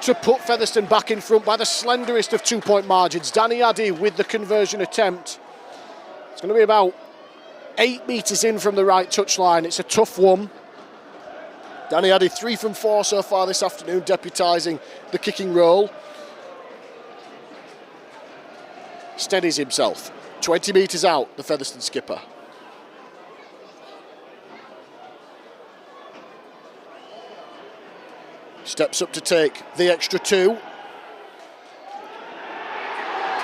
to put Featherstone back in front by the slenderest of 2-point margins. Danny Addy with the conversion attempt. It's going to be about 8 metres in from the right touchline. It's a tough one. Danny Addy 3 from 4 so far this afternoon, deputising the kicking role. Steadies himself. 20 metres out, the Featherstone skipper. Steps up to take the extra 2.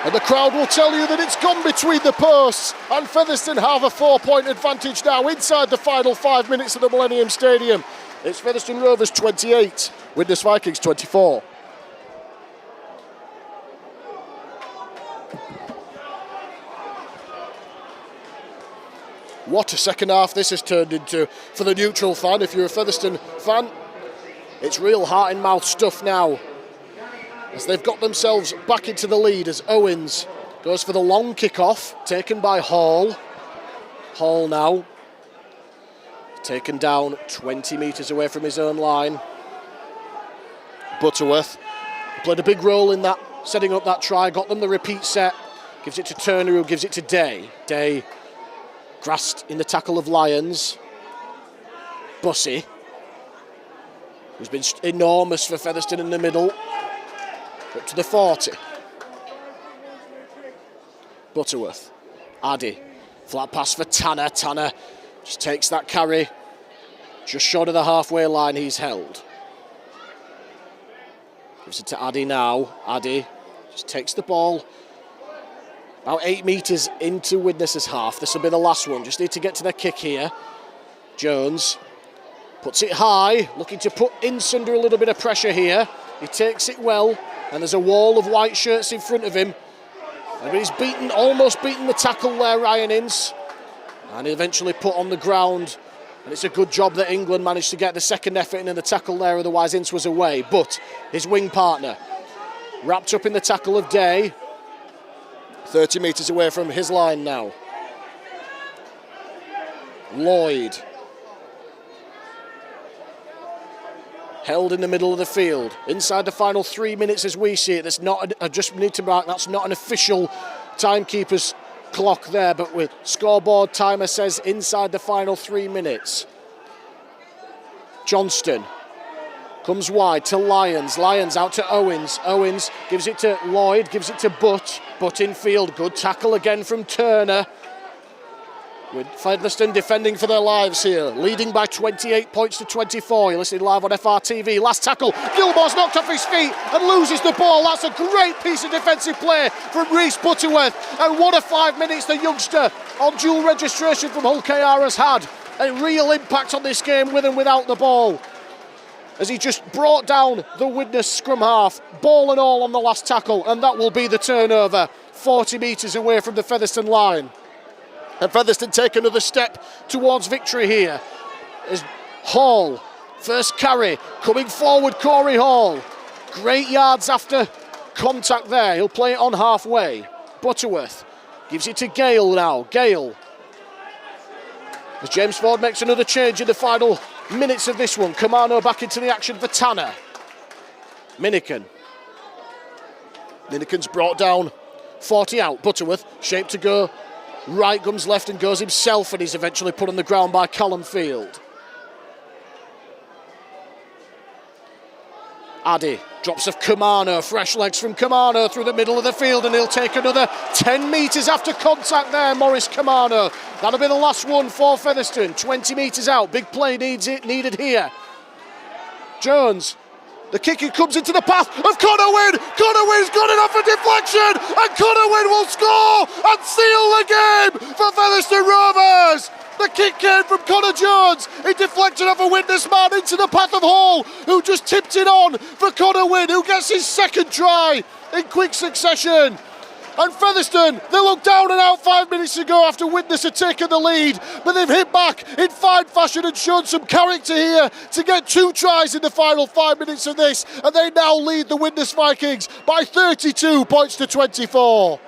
And the crowd will tell you that it's gone between the posts, and Featherstone have a 4-point advantage now inside the final 5 minutes of the Millennium Stadium. It's Featherstone Rovers 28, Widnes Vikings 24. What a second half this has turned into for the neutral fan. If you're a Featherstone fan, it's real heart-in-mouth stuff now, as they've got themselves back into the lead as Owens goes for the long kick-off, taken by Hall. Hall now taken down 20 metres away from his own line. Butterworth played a big role in that, setting up that try, got them the repeat set, gives it to Turner, who gives it to Day. Day grasped in the tackle of Lyons. Bussey, who's been enormous for Featherstone in the middle, up to the 40. Butterworth, Addy, flat pass for Tanner. Tanner just takes that carry, just short of the halfway line. He's held. Gives it to Addy now. Addy just takes the ball about 8 metres into Widnes' half. This will be the last one. Just need to get to the kick here. Jones puts it high, looking to put Ince under a little bit of pressure here. He takes it well, and there's a wall of white shirts in front of him. And he's almost beaten the tackle there, Ryan Ince. And he eventually put on the ground. And it's a good job that England managed to get the second effort in the tackle there, otherwise Ince was away. But his wing partner, wrapped up in the tackle of Day, 30 metres away from his line now. Lloyd, held in the middle of the field. Inside the final 3 minutes as we see it. That's not, I just need to mark, that's not an official timekeeper's clock there, but with scoreboard timer says inside the final 3 minutes. Johnston comes wide to Lyons. Lyons out to Owens. Owens gives it to Lloyd, gives it to Butt. Butt in field. Good tackle again from Turner. With Featherstone defending for their lives here, leading by 28 points to 24. You're listening live on FRTV. Last tackle. Gilmore's knocked off his feet and loses the ball. That's a great piece of defensive play from Rhys Butterworth. And what a 5 minutes the youngster on dual registration from Hull KR has had. A real impact on this game with and without the ball, as he just brought down the Widnes scrum half, ball and all on the last tackle, and that will be the turnover, 40 metres away from the Featherstone line. And Featherstone take another step towards victory here, as Hall, first carry, coming forward, Corey Hall. Great yards after contact there, he'll play it on halfway. Butterworth gives it to Gale now. Gale, as James Ford makes another change in the final minutes of this one. Kamano back into the action for Tanner. Minican. Minican's brought down, 40 out. Butterworth, shaped to go right, comes left and goes himself, and he's eventually put on the ground by Callum Field. Addy, drops of Kamano, fresh legs from Kamano through the middle of the field, and he'll take another 10 metres after contact there, Maurice Kamano. That'll be the last one for Featherstone, 20 metres out, big play needed here. Jones, the kick comes into the path of Connor Wynn. Connor Wynn's got it off a deflection, and Connor Wynn will score and seal the game for Featherstone Rovers. The kick came from Connor Jones. He deflected off a Widnes man into the path of Hall, who just tipped it on for Connor Wynn, who gets his second try in quick succession. And Featherstone, they looked down and out 5 minutes ago after Widnes had taken the lead, but they've hit back in fine fashion and shown some character here to get 2 tries in the final 5 minutes of this, and they now lead the Widnes Vikings by 32 points to 24.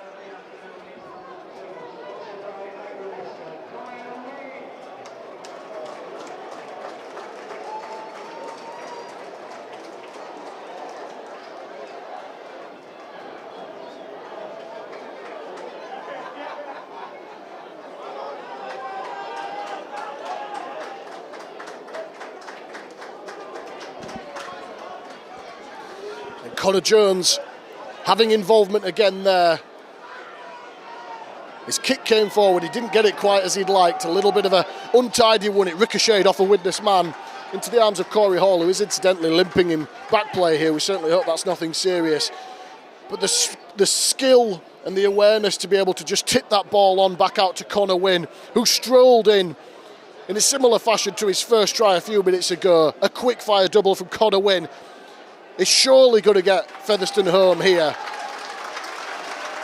Connor Jones having involvement again there. His kick came forward, he didn't get it quite as he'd liked, a little bit of an untidy one. It ricocheted off a Widnes man into the arms of Corey Hall, who is incidentally limping in back play here. We certainly hope that's nothing serious. But the skill and the awareness to be able to just tip that ball on back out to Connor Wynn, who strolled in a similar fashion to his first try a few minutes ago. A quick fire double from Connor Wynn is surely going to get Featherstone home here.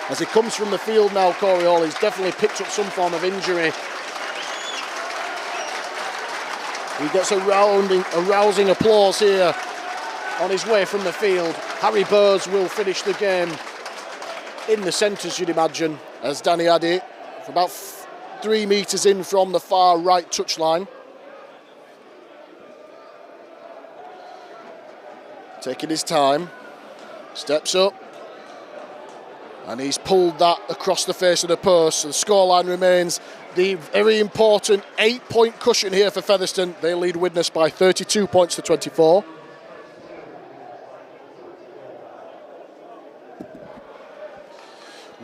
As he comes from the field now, Corey Hall, he's definitely picked up some form of injury. He gets a rousing applause here on his way from the field. Harry Burrs will finish the game in the centres, you'd imagine, as Danny Addy, for about 3 metres in from the far right touchline. Taking his time, steps up, and he's pulled that across the face of the post. So the scoreline remains the very important 8-point cushion here for Featherstone. They lead Widnes by 32 points to 24.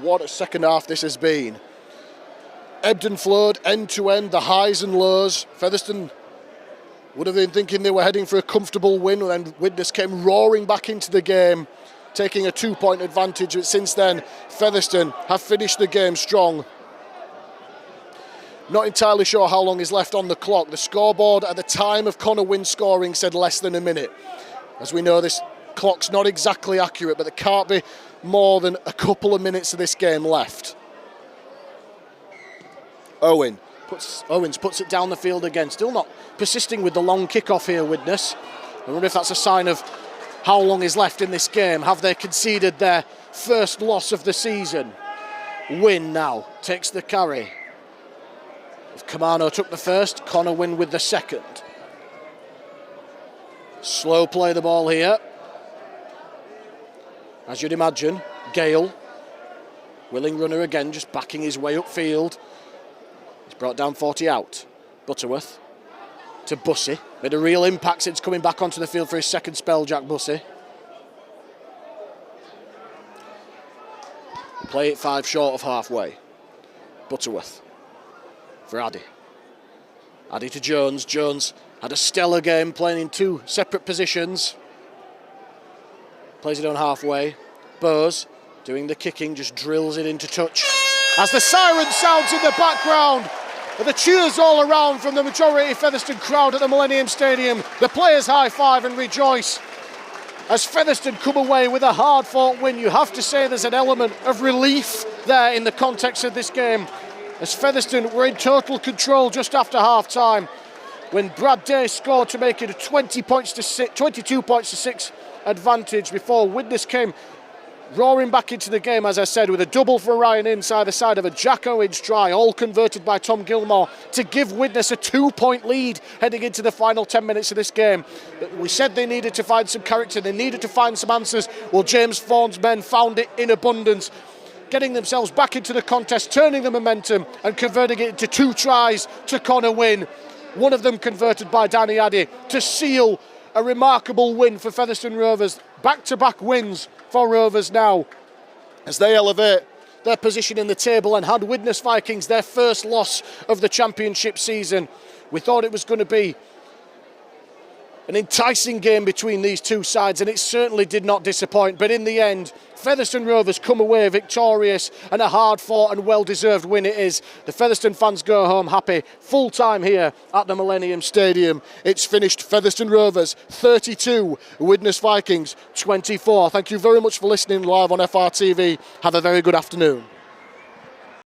What a second half this has been. Ebbed and flowed, end to end, the highs and lows. Featherstone would have been thinking they were heading for a comfortable win, and Widnes came roaring back into the game, taking a 2-point advantage. But since then, Featherstone have finished the game strong. Not entirely sure how long is left on the clock. The scoreboard at the time of Connor Wynne scoring said less than a minute. As we know, this clock's not exactly accurate, but there can't be more than a couple of minutes of this game left. Owens puts it down the field again. Still not persisting with the long kick-off here, Widnes. I wonder if that's a sign of how long is left in this game. Have they conceded their first loss of the season? Wynne now takes the carry. If Kamano took the first, Connor Wynne with the second. Slow play the ball here. As you'd imagine, Gale, willing runner again, just backing his way upfield. He's brought down 40 out. Butterworth to Bussey. Made a real impact since coming back onto the field for his second spell, Jack Bussey. Play it 5 short of halfway. Butterworth for Addy. Addy to Jones. Jones had a stellar game playing in 2 separate positions. Plays it on halfway. Burrs doing the kicking, just drills it into touch. As the siren sounds in the background, and the cheers all around from the majority Featherstone crowd at the Millennium Stadium. The players high five and rejoice as Featherstone come away with a hard-fought win. You have to say there's an element of relief there in the context of this game, as Featherstone were in total control just after half-time when Brad Day scored to make it a 22 points to 6 advantage before Widnes came roaring back into the game, as I said, with a double for Ryan inside the side of a Jack Owens try, all converted by Tom Gilmore to give Widnes a 2-point lead heading into the final 10 minutes of this game. But we said they needed to find some character, they needed to find some answers. Well, James Vaughan's men found it in abundance, getting themselves back into the contest, turning the momentum and converting it into 2 tries to Connor Wynne. One of them converted by Danny Addy to seal a remarkable win for Featherstone Rovers. Back-to-back wins for Rovers now as they elevate their position in the table and hand Widnes Vikings their first loss of the championship season. We thought it was going to be an enticing game between these two sides, and it certainly did not disappoint. But in the end, Featherstone Rovers come away victorious, and a hard-fought and well-deserved win it is. The Featherstone fans go home happy. Full time here at the Millennium Stadium. It's finished Featherstone Rovers 32, Widnes Vikings 24. Thank you very much for listening live on FRTV. Have a very good afternoon.